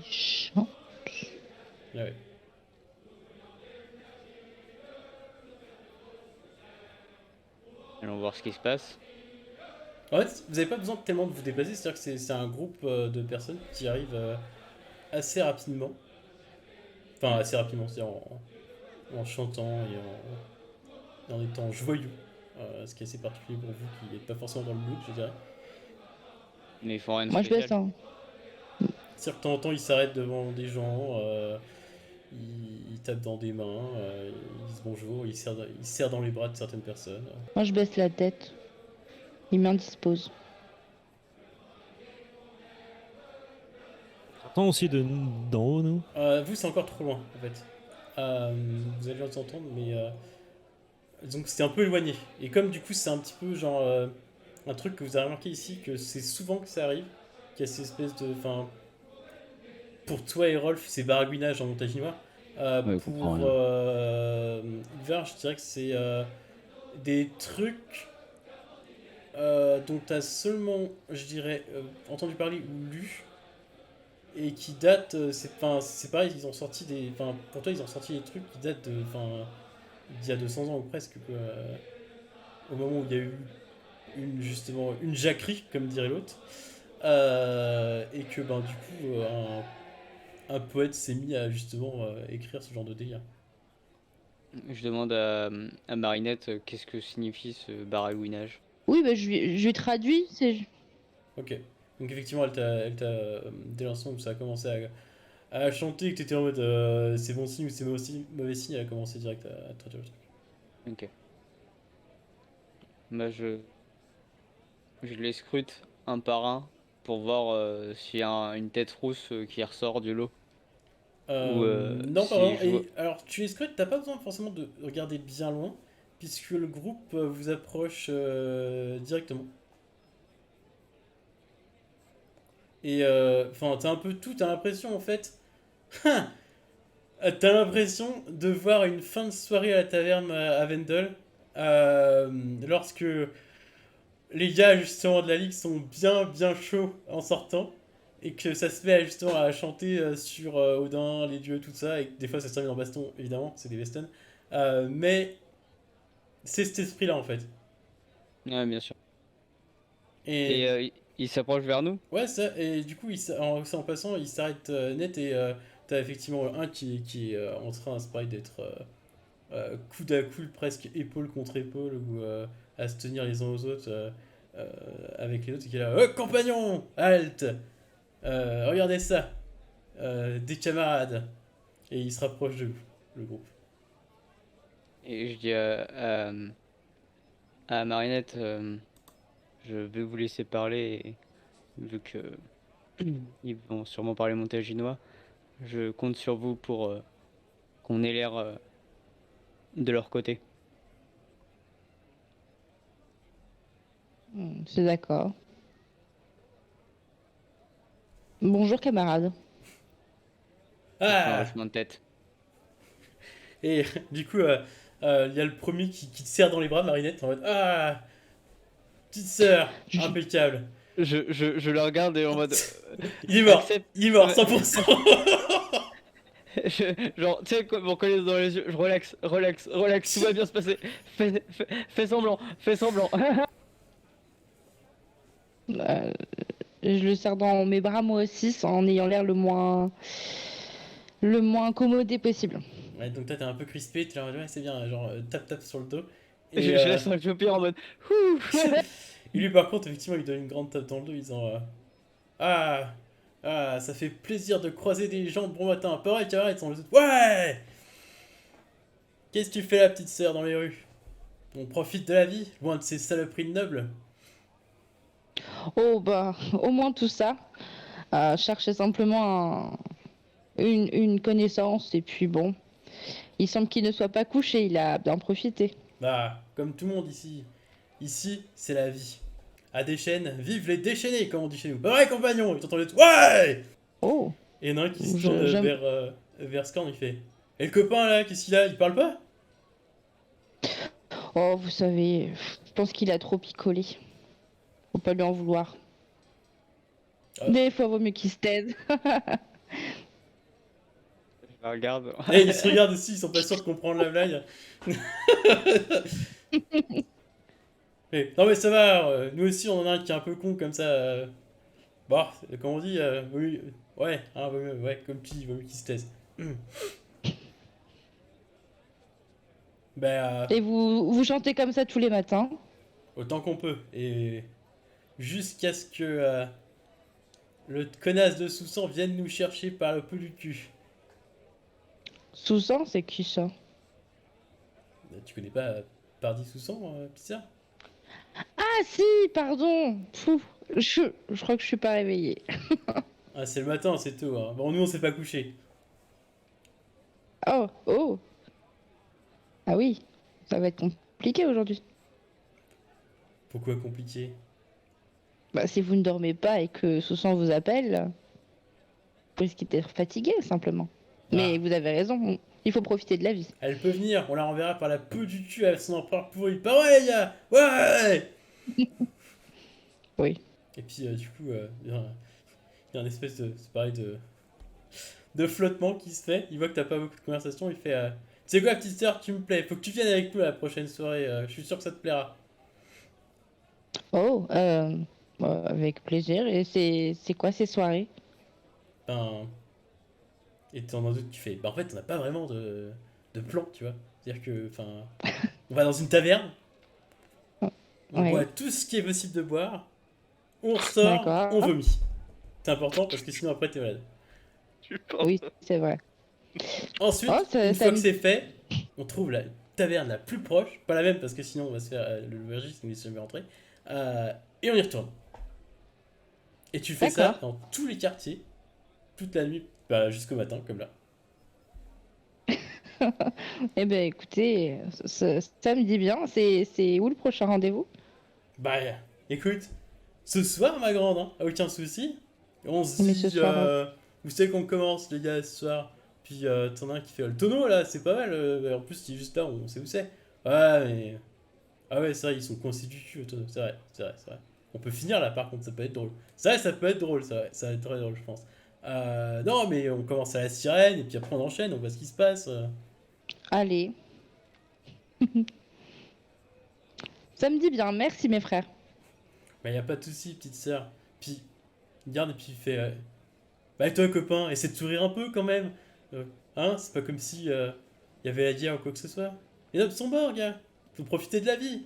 Speaker 5: Chiant.
Speaker 1: Ah ouais.
Speaker 2: Allons voir ce qui se passe.
Speaker 1: En fait, vous n'avez pas besoin tellement de vous déplacer, c'est-à-dire que c'est un groupe de personnes qui arrivent assez rapidement. Enfin, assez rapidement, c'est-à-dire en chantant et en étant joyeux. Ce qui est assez particulier pour vous qui n'êtes pas forcément dans le mood, je dirais.
Speaker 2: Mais ils font rien de
Speaker 5: Moi, je baisse,
Speaker 2: spécial.
Speaker 5: hein.
Speaker 1: C'est-à-dire que de temps en temps, ils s'arrêtent devant des gens, ils tapent dans des mains, ils disent bonjour, ils serrent dans les bras de certaines personnes.
Speaker 5: Moi, je baisse la tête. Il m'indispose.
Speaker 3: T'entends aussi d'en haut, nous?
Speaker 1: Vous, c'est encore trop loin, en fait. Vous allez les entendre, mais donc c'était un peu éloigné. Et comme du coup, c'est un petit peu genre un truc que vous avez remarqué ici, que c'est souvent que ça arrive, qu'il y a cette espèce de. Enfin, pour toi et Rolf, c'est baragouinage en montaginois.
Speaker 6: Ouais, je comprends
Speaker 1: Pour
Speaker 6: rien.
Speaker 1: Ivar, je dirais que c'est des trucs dont tu as seulement, je dirais, entendu parler ou lu, et qui datent, c'est pareil, ils ont sorti des, enfin, pour toi, ils ont sorti des trucs qui datent de, enfin, d'il y a 200 ans ou presque, quoi, au moment où il y a eu justement, une jacquerie, comme dirait l'autre, et que, ben, du coup, un poète s'est mis à, justement, écrire ce genre de délire.
Speaker 2: Je demande à Marinette qu'est-ce que signifie ce baragouinage.
Speaker 5: Oui, bah, je lui traduis.
Speaker 1: Ok. Donc effectivement, dès l'instant où ça a commencé à chanter, que t'étais en mode c'est bon signe ou c'est mauvais signe, elle a commencé direct à traduire le truc.
Speaker 2: Ok. Bah je les scrute un par un pour voir s'il y a une tête rousse qui ressort du lot. Ou
Speaker 1: Non, pas
Speaker 2: si
Speaker 1: vraiment.
Speaker 2: je vois...
Speaker 1: Et alors, tu es scrute, t'as pas besoin forcément de regarder bien loin, puisque le groupe vous approche directement. Et enfin, t'as un peu tout, t'as l'impression en fait. T'as l'impression de voir une fin de soirée à la taverne à Vendel, lorsque les gars justement de la ligue sont bien chauds en sortant et que ça se met justement à chanter sur Odin, les dieux, tout ça, et que des fois ça se termine en baston, évidemment, c'est des Weston. Mais c'est cet esprit-là en fait.
Speaker 2: Ouais, bien sûr.
Speaker 1: Et
Speaker 2: Et il s'approche vers nous?
Speaker 1: ouais, ça, et du coup, en passant, il s'arrête net et t'as effectivement un qui est en train à ce pareil d'être coude à coude, presque épaule contre épaule, ou à se tenir les uns aux autres euh, avec les autres, et qui est là, compagnon, halte, regardez ça, des camarades. Et il se rapproche de vous, le groupe.
Speaker 2: Et je dis à Marinette, je vais vous laisser parler, et vu que ils vont sûrement parler montaginois, je compte sur vous pour qu'on ait l'air de leur côté.
Speaker 5: C'est d'accord. Bonjour, camarade.
Speaker 2: Je fais un
Speaker 1: Ah.
Speaker 2: hochement de tête.
Speaker 1: Et du coup, il y a le premier qui te serre dans les bras, Marinette, en mode ah, petite sœur,
Speaker 5: Je-
Speaker 1: impeccable.
Speaker 2: Je le regarde et en mode...
Speaker 1: Il est mort,
Speaker 2: accepte.
Speaker 1: il est mort,
Speaker 2: Ouais.
Speaker 1: 100%.
Speaker 2: Genre, tu sais quoi, me reconnaître dans les yeux, je relaxe, tout va bien se passer. Fais semblant, fais semblant.
Speaker 5: Euh, je le serre dans mes bras, moi aussi, en ayant l'air le moins incommodé possible.
Speaker 1: Ouais, donc toi t'es un peu crispé, tu es en mode ouais, c'est bien, genre tape sur le dos.
Speaker 2: Je,
Speaker 1: Et,
Speaker 2: je laisse un chopper en mode... Ouh.
Speaker 1: et lui par contre, effectivement, il donne une grande tape dans le dos, disant ah, ça fait plaisir de croiser des gens de bon matin. Pareil, camarade, ils sont les autres, ouais. Qu'est-ce que tu fais là, petite sœur, dans les rues? On profite de la vie, loin de ces saloperies de nobles.
Speaker 5: Oh, bah, au moins tout ça. Chercher simplement une connaissance, et puis bon, il semble qu'il ne soit pas couché, il a bien profité.
Speaker 1: Bah, comme tout le monde ici. Ici, c'est la vie. À des chaînes, vive les déchaînés, comme on dit chez nous. Bah ouais, compagnon, il t'entend le... Ouais.
Speaker 5: Oh,
Speaker 1: Et il y en a un qui se tourne
Speaker 5: j'aime.
Speaker 1: vers Scorn, il fait... Et le copain, là, qu'est-ce qu'il a? Il parle pas?
Speaker 5: Oh, vous savez, je pense qu'il a trop picolé. Faut pas lui en vouloir.
Speaker 1: Ah.
Speaker 5: Des fois, vaut mieux qu'il se taise.
Speaker 2: Je la regarde.
Speaker 1: Et ils se regardent aussi, ils sont pas sûrs de comprendre la blague. Non mais ça va, nous aussi on en a un qui est un peu con comme ça. Bah, comme on dit, oui, ouais, hein, ouais, comme tu dis, vaut mieux qu'il se taise. Ben,
Speaker 5: Et vous chantez comme ça tous les matins.
Speaker 1: autant qu'on peut. Et jusqu'à ce que le connasse de Soussan vienne nous chercher par le peu du cul.
Speaker 5: Susan, c'est qui ça?
Speaker 1: Tu connais pas Pardi Soussan, Pizza?
Speaker 5: Ah si, pardon. Pfff, je crois que je suis pas réveillée.
Speaker 1: Ah, c'est le matin, c'est tôt. Hein. Bon, nous on s'est pas couché.
Speaker 5: Oh, oh. Ah oui, ça va être compliqué aujourd'hui.
Speaker 1: Pourquoi compliqué?
Speaker 5: Bah, si vous ne dormez pas et que Susan vous appelle, vous risquez d'être fatigué simplement.
Speaker 1: Ah,
Speaker 5: Mais vous avez raison, il faut profiter de la vie.
Speaker 1: elle peut venir, on la renverra par la peau du cul avec son empereur pourri. Pas ouais, les gars! Ouais!
Speaker 5: Oui.
Speaker 1: Et puis, du coup, il y a une espèce de. C'est pareil, de flottement qui se fait. Il voit que t'as pas beaucoup de conversation. Il fait tu sais quoi, petite sœur, tu me plais. Faut que tu viennes avec nous à la prochaine soirée. Je suis sûr que ça te plaira.
Speaker 5: Oh, avec plaisir. Et c'est quoi ces soirées?
Speaker 1: Ben. Et t'en as d'autres qui fait. Bah, en fait, on n'a pas vraiment de plan, tu vois. C'est-à-dire que. Enfin. On va dans une taverne. On boit
Speaker 5: Ouais,
Speaker 1: tout ce qui est possible de boire. On ressort. On
Speaker 5: d'accord.
Speaker 1: vomit. C'est important parce que sinon, après, t'es malade.
Speaker 4: Tu penses?
Speaker 5: Oui, c'est vrai.
Speaker 1: Ensuite,
Speaker 5: Oh,
Speaker 1: une
Speaker 5: ça
Speaker 1: fois que
Speaker 5: me...
Speaker 1: c'est fait, on trouve la taverne la plus proche, pas la même parce que sinon on va se faire le l'aubergiste nous laisse jamais rentrer, et on y retourne. Et tu fais ça
Speaker 5: D'accord.
Speaker 1: dans tous les quartiers, toute la nuit, bah, jusqu'au matin, comme là.
Speaker 5: Eh ben écoutez, ça me dit bien. C'est où le prochain rendez-vous?
Speaker 1: Bah écoute, ce soir ma grande, hein, aucun souci. On se
Speaker 5: Mais ce
Speaker 1: dit,
Speaker 5: soir,
Speaker 1: vous savez qu'on commence les gars ce soir. Puis t'en as un qui fait le tonneau là, c'est pas mal. En plus, il est juste là, on sait où c'est. Ouais, mais ah ouais, c'est vrai, ils sont constitués autour. C'est vrai, c'est vrai, c'est vrai. On peut finir là par contre, ça peut être drôle. C'est vrai, ça peut être drôle, ça, ça va être très drôle, je pense. Non, mais on commence à la sirène et puis après on enchaîne, on voit ce qui se passe.
Speaker 5: allez. Ça me dit bien. Merci mes frères.
Speaker 1: Bah, y a pas de souci, petite sœur. Puis, il regarde et puis il fait bah, et toi, copain, essaie de sourire un peu quand même. Hein, c'est pas comme si y avait la guerre ou quoi que ce soit. Les nobles sont morts, gars. Faut profiter de la vie.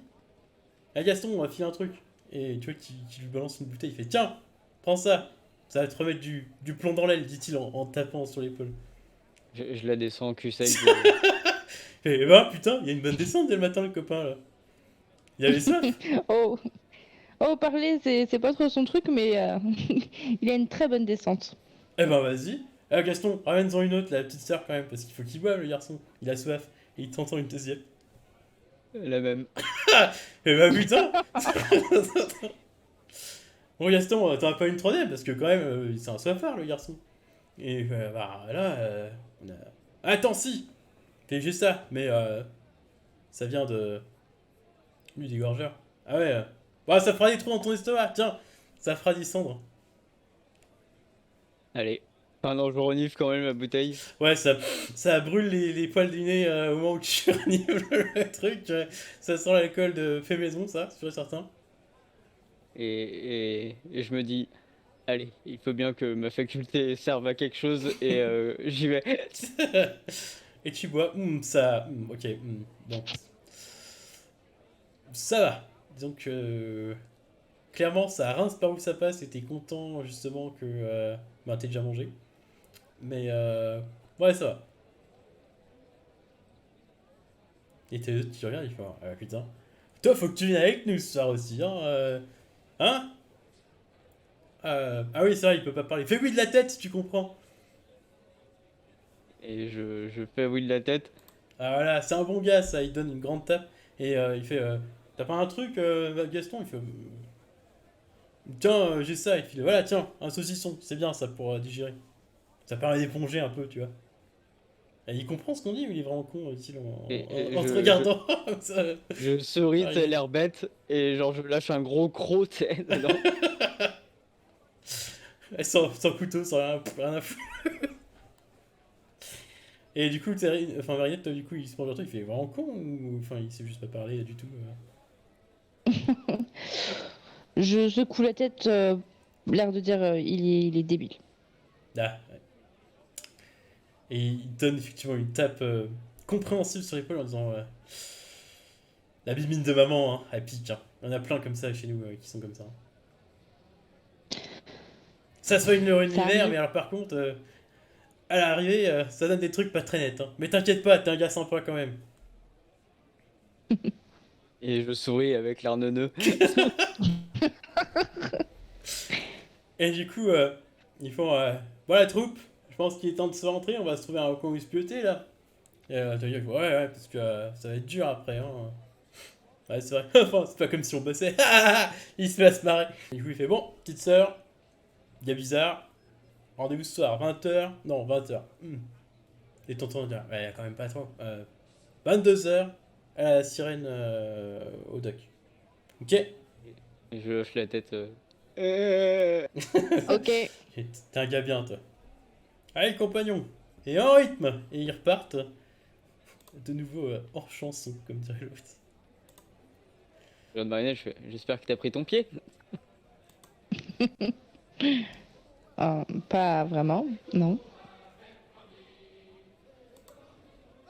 Speaker 1: Ah, Gaston, on va filer un truc. Et tu vois qu'il lui balance une bouteille, il fait tiens, prends ça. Ça va te remettre du plomb dans l'aile, dit-il en tapant sur l'épaule.
Speaker 2: Je la descends en cul sec.
Speaker 1: Et bah putain, il y a une bonne descente dès le matin, le copain là. Il avait soif.
Speaker 5: Oh, oh, parler, c'est pas trop son truc, mais il a une très bonne descente.
Speaker 1: Eh ben vas-y. Ah, Gaston, ramène-en une autre, la petite sœur quand même, parce qu'il faut qu'il boive le garçon. Il a soif. Et il t'entend une deuxième.
Speaker 2: La même.
Speaker 1: Eh bah putain. Bon Gaston, t'en as pas une troisième, parce que quand même, c'est un soifard le garçon. Et bah là, on a... Attends, si. Fais juste ça, mais ça vient de... Lui, des gorgeurs. Ah ouais. Bah ça fera des trous dans ton estomac, tiens. Ça fera descendre.
Speaker 2: Allez. Enfin non, je renifle quand même la bouteille.
Speaker 1: Ouais, ça brûle les poils du nez au moment où tu renifles le truc. Ça sent l'alcool de fait maison, ça, sûr et certain.
Speaker 2: Et je me dis, allez, il faut bien que ma faculté serve à quelque chose et j'y vais.
Speaker 1: Et tu bois, ça, ok, bon, ça va. Disons que clairement, ça rince par où ça passe et t'es content justement que bah, t'aies déjà mangé. Mais ouais, ça va. Et t'es tu regardes, il fait putain, toi, faut que tu viennes avec nous ce soir aussi, hein. Hein? Ah oui, c'est vrai, il peut pas parler. Fais oui de la tête si tu comprends.
Speaker 2: Et je fais oui de la tête.
Speaker 1: Ah voilà, c'est un bon gars, ça. Il donne une grande tape et il fait t'as pas un truc, Gaston? Il fait tiens, j'ai ça. Il fait voilà, tiens, un saucisson. C'est bien ça pour digérer. Ça permet d'éponger un peu, tu vois. Et il comprend ce qu'on dit ou il est vraiment con, dit-il,
Speaker 2: Et
Speaker 1: en te
Speaker 2: je-
Speaker 1: regardant ça.
Speaker 2: Je souris,
Speaker 1: Ah,
Speaker 2: t'as l'air bête, et genre je lâche un gros croc, tu sais, dedans.
Speaker 1: sans couteau, sans rien à foutre. Et du coup, enfin, Marinette, toi, du coup, il se prend vers toi, il fait vraiment con ou enfin, il sait juste pas parler du tout.
Speaker 5: Je secoue la tête, l'air de dire il est débile.
Speaker 1: Ah, ouais. Et il donne effectivement une tape compréhensible sur l'épaule en disant la bimine de maman, hein, elle pique. Hein. Il y en a plein comme ça chez nous qui sont comme ça. Hein. Ça soigne leur univers,
Speaker 5: arrive.
Speaker 1: mais alors par contre, à l'arrivée, ça donne des trucs pas très nets. Hein. Mais t'inquiète pas, t'es un gars sympa quand même.
Speaker 2: Et je souris avec l'air neuneux.
Speaker 1: Et du coup, ils font bon, la troupe, je pense qu'il est temps de se rentrer, on va se trouver un coin où se pioter là. Et t'as dit, ouais, parce que ça va être dur après. Hein. Ouais, c'est vrai, enfin, c'est pas comme si on bossait. Il se laisse marrer. Et du coup, il fait bon, petite sœur, gars bizarre, rendez-vous ce soir, 20h, non, 20h. Et tonton dit, ouais, quand même pas trop. 22h, à la sirène au dock. Ok.
Speaker 2: Et je lâche la tête.
Speaker 5: Ok.
Speaker 1: T'es un gars bien, toi. Allez, compagnon. Et en rythme. Et ils repartent de nouveau hors chanson, comme dirait l'autre.
Speaker 2: Je regarde Marinette, je fais, j'espère que t'as pris ton pied.
Speaker 5: Pas vraiment, non.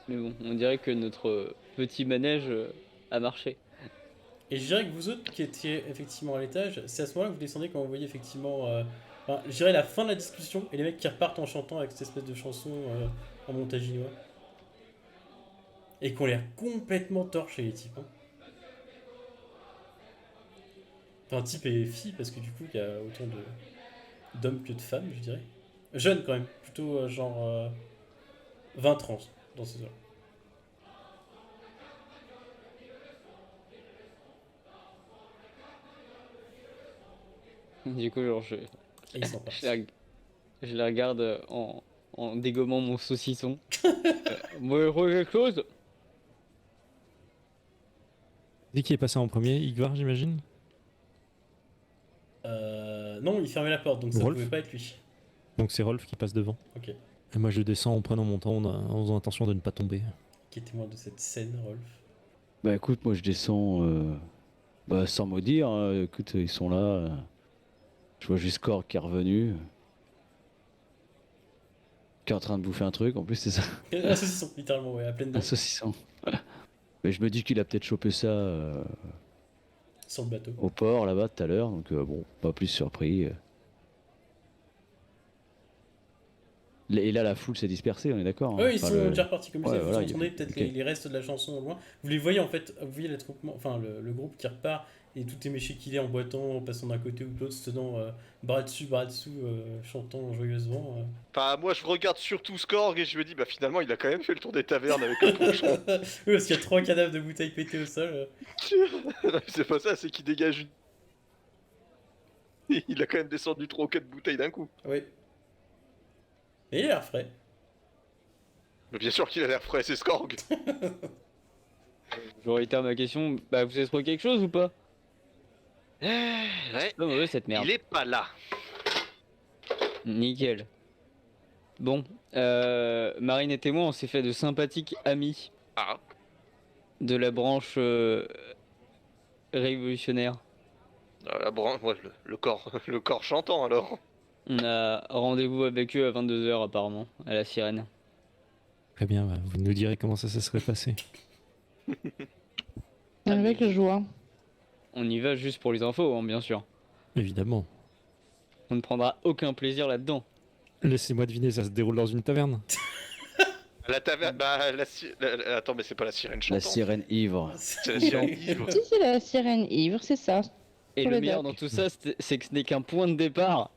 Speaker 2: Mais bon, on dirait que notre petit manège a marché.
Speaker 1: Et je dirais que vous autres qui étiez effectivement à l'étage, c'est à ce moment-là que vous descendez quand vous voyez effectivement. Enfin, je dirais la fin de la discussion et les mecs qui repartent en chantant avec cette espèce de chanson en montaginois. Et qu'on l'air complètement torchés, les types. Hein. Enfin, type et fille, parce que du coup, il y a autant d'hommes que de femmes, je dirais. Jeunes quand même, plutôt genre 20-30 dans ces heures.
Speaker 2: Du coup, genre,
Speaker 1: Et ils sont
Speaker 2: je la, je la regarde en dégommant mon saucisson. Moi, quelque chose?
Speaker 3: Dès qui est passé en premier, Igvar, j'imagine.
Speaker 1: Non, il fermait la porte, donc ça
Speaker 3: Rolf
Speaker 1: pouvait pas être lui.
Speaker 3: Donc c'est Rolf qui passe devant.
Speaker 1: Ok.
Speaker 3: Et moi je descends en prenant mon temps, en faisant attention de ne pas tomber.
Speaker 1: Qui est témoin de cette scène, Rolf?
Speaker 6: Bah écoute, moi je descends sans mot dire. Hein. Écoute, ils sont là. Je vois juste Korg qui est revenu. Qui est en train de bouffer un truc, en plus c'est ça.
Speaker 1: Un saucisson, littéralement, ouais, à pleine dents,
Speaker 6: Un saucisson. Mais je me dis qu'il a peut-être chopé ça
Speaker 1: sur le bateau.
Speaker 6: au port là-bas tout à l'heure, donc bon, pas plus surpris. Et là la foule s'est dispersée, on est d'accord. Hein.
Speaker 1: Eux, ils
Speaker 6: Enfin,
Speaker 1: sont
Speaker 6: le-
Speaker 1: déjà repartis comme
Speaker 6: Ouais,
Speaker 1: ça. Vous
Speaker 6: voilà,
Speaker 1: entendez peut-être
Speaker 6: ok.
Speaker 1: les restes de la chanson au loin. Vous les voyez en fait, vous voyez l'attroupement, enfin le groupe qui repart et tout éméché qu'il est en boitant, en passant d'un côté ou de l'autre, se tenant bras dessous, chantant joyeusement.
Speaker 4: Enfin, moi, je regarde surtout Skorg et je me dis, bah finalement, il a quand même fait le tour des tavernes avec le pochon.
Speaker 1: Oui, parce qu'il y a 3 cadavres de bouteilles pétées au sol.
Speaker 4: C'est pas ça, c'est qu'il dégage une. Il a quand même descendu 3 ou 4 bouteilles d'un coup.
Speaker 1: Oui. Et il a l'air frais.
Speaker 4: Mais bien sûr qu'il a l'air frais, c'est Skorg.
Speaker 2: Je réitère ma question. Bah, vous avez trouvé quelque chose ou pas?
Speaker 4: Ouais,
Speaker 2: Pas mauvais cette merde.
Speaker 4: il est pas là.
Speaker 2: Nickel. Bon, Marinette et moi, on s'est fait de sympathiques amis
Speaker 4: Ah,
Speaker 2: de la branche révolutionnaire.
Speaker 4: ouais, le corps chantant alors.
Speaker 2: On a rendez-vous avec eux à 22h apparemment, à la sirène.
Speaker 3: Très bien, bah, vous nous direz comment ça se serait passé.
Speaker 5: Avec joie.
Speaker 2: On y va juste pour les infos, hein, bien sûr.
Speaker 3: Évidemment.
Speaker 2: On ne prendra aucun plaisir là-dedans.
Speaker 3: Laissez-moi deviner, ça se déroule dans une taverne.
Speaker 4: La taverne. Bah, attends, mais c'est pas la sirène
Speaker 6: La
Speaker 4: chantante.
Speaker 6: sirène ivre.
Speaker 4: C'est la sirène ivre.
Speaker 5: Si, c'est la sirène ivre, c'est ça.
Speaker 2: Et
Speaker 5: Pour
Speaker 2: le
Speaker 5: le
Speaker 2: meilleur
Speaker 5: doc.
Speaker 2: dans tout ça, c'est que ce n'est qu'un point de départ.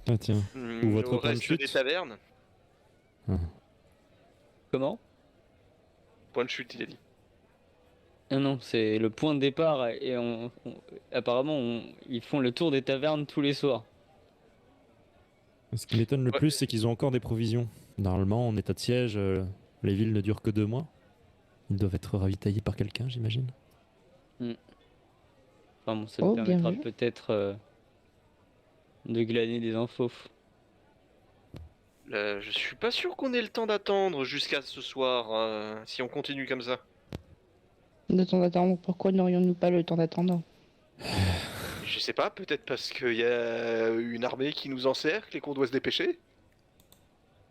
Speaker 3: Ah tiens. Ou votre
Speaker 4: Au
Speaker 3: point de
Speaker 4: reste
Speaker 3: chute.
Speaker 4: des tavernes.
Speaker 2: Comment?
Speaker 4: Point de chute, il a dit.
Speaker 2: Ah non, c'est le point de départ et apparemment ils font le tour des tavernes tous les soirs.
Speaker 3: Ce qui m'étonne le
Speaker 4: Ouais.
Speaker 3: plus, c'est qu'ils ont encore des provisions. Normalement, en état de siège, les villes ne durent que 2 mois. Ils doivent être ravitaillés par quelqu'un, j'imagine.
Speaker 2: Enfin bon, ça
Speaker 5: Oh,
Speaker 2: me
Speaker 5: bien
Speaker 2: permettra
Speaker 5: vu.
Speaker 2: peut-être de glaner des infos.
Speaker 4: Je suis pas sûr qu'on ait le temps d'attendre jusqu'à ce soir, si on continue comme ça.
Speaker 5: De temps d'attendre, pourquoi n'aurions-nous pas le temps d'attendre?
Speaker 4: Je sais pas, peut-être parce qu'il y a une armée qui nous encercle et qu'on doit se dépêcher.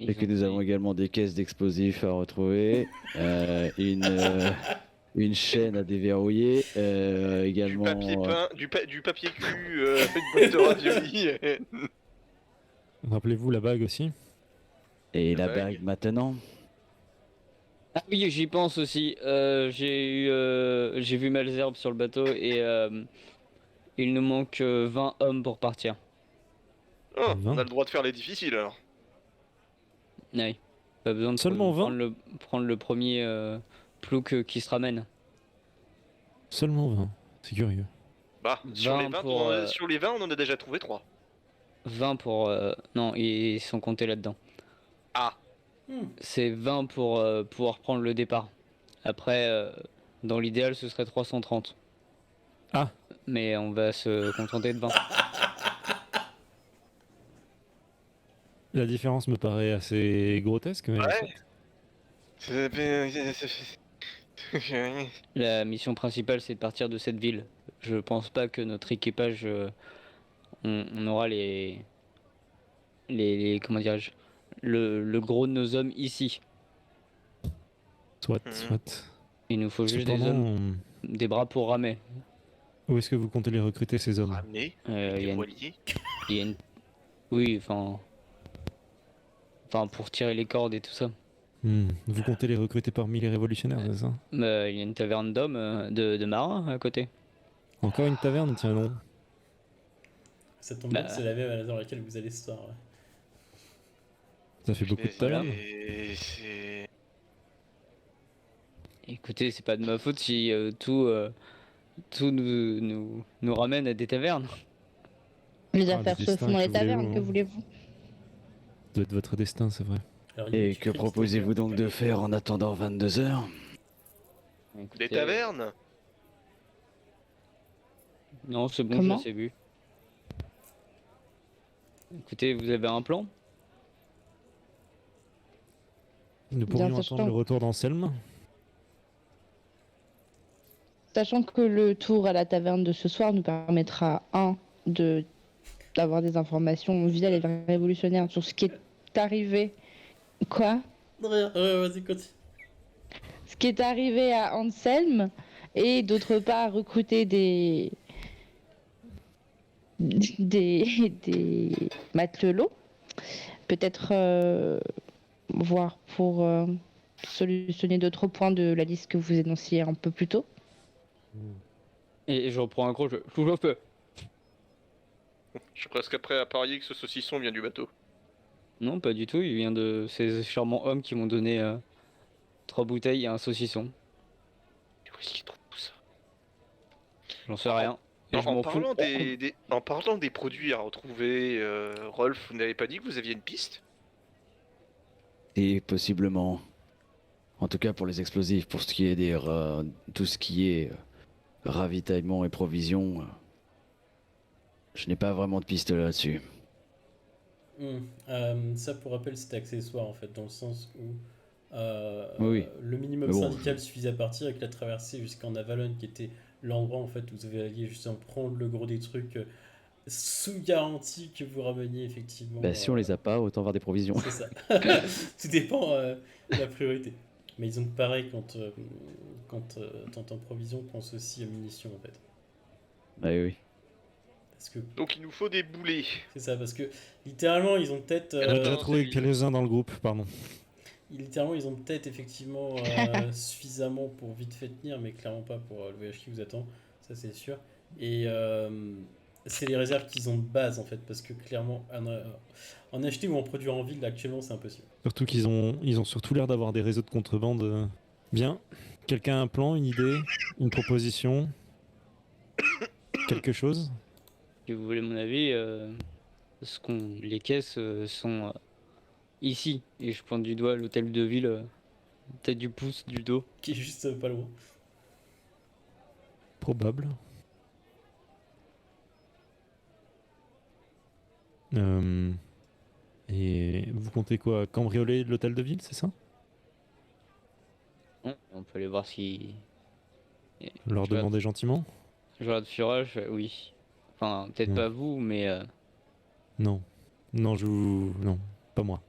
Speaker 6: Et que nous avons également des caisses d'explosifs à retrouver, une chaîne à déverrouiller,
Speaker 4: Du
Speaker 6: également.
Speaker 4: papier peint, du papier cul, une boîte de raviolis.
Speaker 3: Rappelez-vous la bague aussi.
Speaker 6: Et
Speaker 4: La
Speaker 6: la
Speaker 4: bague.
Speaker 6: bague maintenant.
Speaker 2: Ah oui, j'y pense aussi. J'ai vu Malzerbe sur le bateau et il nous manque 20 hommes pour partir.
Speaker 4: Oh, on
Speaker 3: 20.
Speaker 4: a le droit de faire les difficiles alors.
Speaker 2: Oui. Pas besoin de
Speaker 3: Seulement 20?
Speaker 2: prendre le premier plouc qui se ramène.
Speaker 3: Seulement 20. C'est curieux.
Speaker 4: Bah, sur les
Speaker 2: 20
Speaker 4: 20,
Speaker 2: pour,
Speaker 4: sur les 20, on en a déjà trouvé 3.
Speaker 2: 20 pour... non, ils sont comptés là-dedans.
Speaker 4: Ah,
Speaker 1: Hmm.
Speaker 2: C'est 20 pour pouvoir prendre le départ. Après, dans l'idéal, ce serait 330.
Speaker 3: Ah.
Speaker 2: Mais on va se contenter de 20.
Speaker 3: La différence me paraît assez grotesque. Mais en
Speaker 4: Ouais.
Speaker 3: fait,
Speaker 2: La mission principale, c'est de partir de cette ville. Je pense pas que notre équipage, on aura comment dirais-je, le gros de nos hommes ici.
Speaker 3: soit,
Speaker 4: Mhm.
Speaker 3: soit.
Speaker 2: Il nous faut juste des
Speaker 3: Cependant,
Speaker 2: hommes, des bras pour ramer.
Speaker 3: où est-ce que vous comptez les recruter, ces hommes?
Speaker 4: Ramener
Speaker 2: Il y
Speaker 4: des
Speaker 2: a une-
Speaker 4: voiliers.
Speaker 2: il y a une- Oui, enfin pour tirer les cordes et tout ça.
Speaker 3: Vous comptez les recruter parmi les révolutionnaires, c'est ça?
Speaker 2: Il y a une taverne d'hommes, de marins à côté.
Speaker 3: Encore une taverne, tiens non.
Speaker 1: Ça tombe
Speaker 2: Bah.
Speaker 1: bien, c'est la même dans laquelle vous allez ce soir. Ouais.
Speaker 3: Ça fait beaucoup de tavernes.
Speaker 4: Et c'est...
Speaker 2: Écoutez, c'est pas de ma faute si tout nous ramène à des tavernes.
Speaker 5: Les
Speaker 3: Ah,
Speaker 5: affaires
Speaker 3: des
Speaker 5: se
Speaker 3: destins,
Speaker 5: font dans
Speaker 3: que
Speaker 5: les tavernes,
Speaker 3: voulez-vous,
Speaker 5: que
Speaker 3: hein.
Speaker 5: voulez-vous?
Speaker 3: Ça doit être votre destin, c'est vrai.
Speaker 1: Alors, il y a
Speaker 6: Et
Speaker 1: du
Speaker 6: que
Speaker 1: Christ,
Speaker 6: proposez-vous donc de faire en attendant 22 heures?
Speaker 4: Des
Speaker 2: Écoutez,
Speaker 4: tavernes.
Speaker 2: Non, c'est bon,
Speaker 5: Comment
Speaker 2: je l'ai vu. Écoutez, vous avez un plan?
Speaker 3: Nous
Speaker 5: Bien,
Speaker 3: pourrions
Speaker 5: sachant-
Speaker 3: attendre le retour d'Anselme.
Speaker 5: Sachant que le tour à la taverne de ce soir nous permettra, d'avoir des informations via les révolutionnaires sur ce qui est arrivé. Quoi?
Speaker 1: Rien. Ouais, vas-y, continue.
Speaker 5: Ce qui est arrivé à Anselme, et d'autre part recruter des matelots. Peut-être voir pour solutionner d'autres points de la liste que vous énonciez un peu plus tôt.
Speaker 2: Et je reprends un gros jeu. Je vous peux.
Speaker 4: Je suis presque prêt à parier que ce saucisson vient du bateau.
Speaker 2: Non, pas du tout. Il vient de ces charmants hommes qui m'ont donné 3 bouteilles et un saucisson.
Speaker 4: Où est-ce qu'il trouve tout ça?
Speaker 2: J'en sais rien. Et je
Speaker 4: En
Speaker 2: m'en fous.
Speaker 4: parlant en parlant des produits à retrouver, Rolf, vous n'avez pas dit que vous aviez une piste?
Speaker 6: Et possiblement. En tout cas pour les explosifs, pour ce qui est tout ce qui est ravitaillement et provisions, je n'ai pas vraiment de piste là-dessus.
Speaker 1: Ça, pour rappel, c'était accessoire en fait, dans le sens où
Speaker 6: Oui.
Speaker 1: le minimum
Speaker 6: Mais bon,
Speaker 1: syndical suffisait à partir avec la traversée jusqu'en Avalon, qui était l'endroit en fait où vous alliez justement prendre le gros des trucs sous garantie que vous rameniez effectivement.
Speaker 6: Bah, si on les a pas, autant avoir des provisions.
Speaker 1: C'est ça. Tout dépend de la priorité. Mais ils ont pareil quand t'entends provision, pense aussi à munitions en fait.
Speaker 6: Bah oui.
Speaker 1: Parce que
Speaker 4: Donc il nous faut des boulets.
Speaker 1: c'est ça, parce que littéralement ils ont peut-être
Speaker 3: On a déjà
Speaker 4: non,
Speaker 3: trouvé
Speaker 4: c'est-
Speaker 3: quelques-uns dans le groupe, pardon.
Speaker 1: littéralement ils ont peut-être effectivement suffisamment pour vite fait tenir, mais clairement pas pour le voyage qui vous attend, ça c'est sûr. Et c'est les réserves qu'ils ont de base en fait, parce que clairement, en acheter ou en produire en ville, là, actuellement, c'est impossible.
Speaker 3: Surtout ils ont surtout l'air d'avoir des réseaux de contrebande. Bien. Quelqu'un a un plan, une idée, une proposition, quelque chose?
Speaker 2: Si vous voulez mon avis, les caisses sont ici. Et je pointe du doigt l'hôtel de ville, tête du pouce, du dos.
Speaker 1: Qui est juste pas loin.
Speaker 3: Probable. Et vous comptez quoi? Cambrioler l'hôtel de ville, c'est ça?
Speaker 2: On peut aller voir si.
Speaker 3: Leur
Speaker 2: Je regarde-
Speaker 3: demander gentiment?
Speaker 2: Je regarde Furage, oui. Enfin, peut-être
Speaker 3: Non.
Speaker 2: pas vous, mais
Speaker 3: Non. Non, non, pas moi.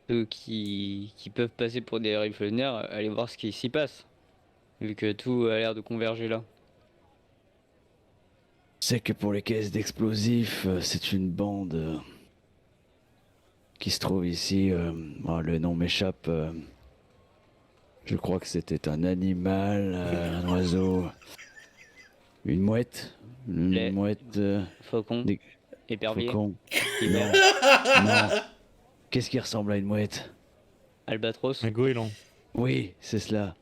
Speaker 2: ceux qui peuvent passer pour des riflenaires, allez voir ce qui s'y passe. Vu que tout a l'air de converger là.
Speaker 6: C'est que pour les caisses d'explosifs, c'est une bande qui se trouve ici. Le nom m'échappe. Je crois que c'était un animal, un oiseau, une mouette. Une
Speaker 2: Les-
Speaker 6: mouette.
Speaker 2: Faucon,
Speaker 6: Des
Speaker 2: épervier,
Speaker 6: faucons.
Speaker 2: chimère,
Speaker 6: Non. Qu'est-ce qui ressemble à une mouette?
Speaker 2: albatros.
Speaker 3: Un goéland.
Speaker 6: Oui, c'est cela.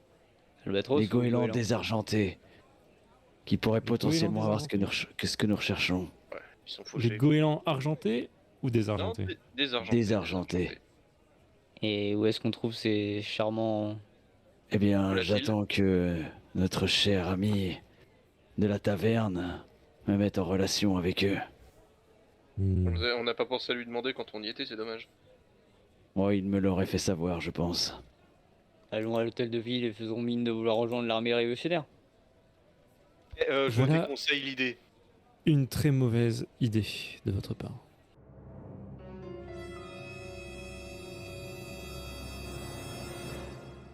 Speaker 2: Albatros
Speaker 6: Les
Speaker 2: ou
Speaker 6: goélands
Speaker 2: goéland
Speaker 6: désargentés. Qui pourraient
Speaker 3: Les
Speaker 6: potentiellement
Speaker 3: goélands
Speaker 6: avoir ce que nous recherchons.
Speaker 4: Ils sont
Speaker 3: Des
Speaker 4: fauchés.
Speaker 3: goélands argentés ou
Speaker 4: Non,
Speaker 3: désargentés?
Speaker 4: désargentés.
Speaker 6: Désargentés.
Speaker 2: Et où est-ce qu'on trouve ces charmants.
Speaker 6: Eh bien,
Speaker 4: Volatile.
Speaker 6: j'attends que notre cher ami de la taverne me mette en relation avec eux.
Speaker 3: Hmm.
Speaker 4: On n'a pas pensé à lui demander quand on y était, c'est dommage.
Speaker 6: Oh, il me l'aurait fait savoir, je pense.
Speaker 2: Allons à l'hôtel de ville et faisons mine de vouloir rejoindre l'armée révolutionnaire.
Speaker 4: Je
Speaker 3: Voilà.
Speaker 4: déconseille l'idée.
Speaker 3: Une très mauvaise idée de votre part.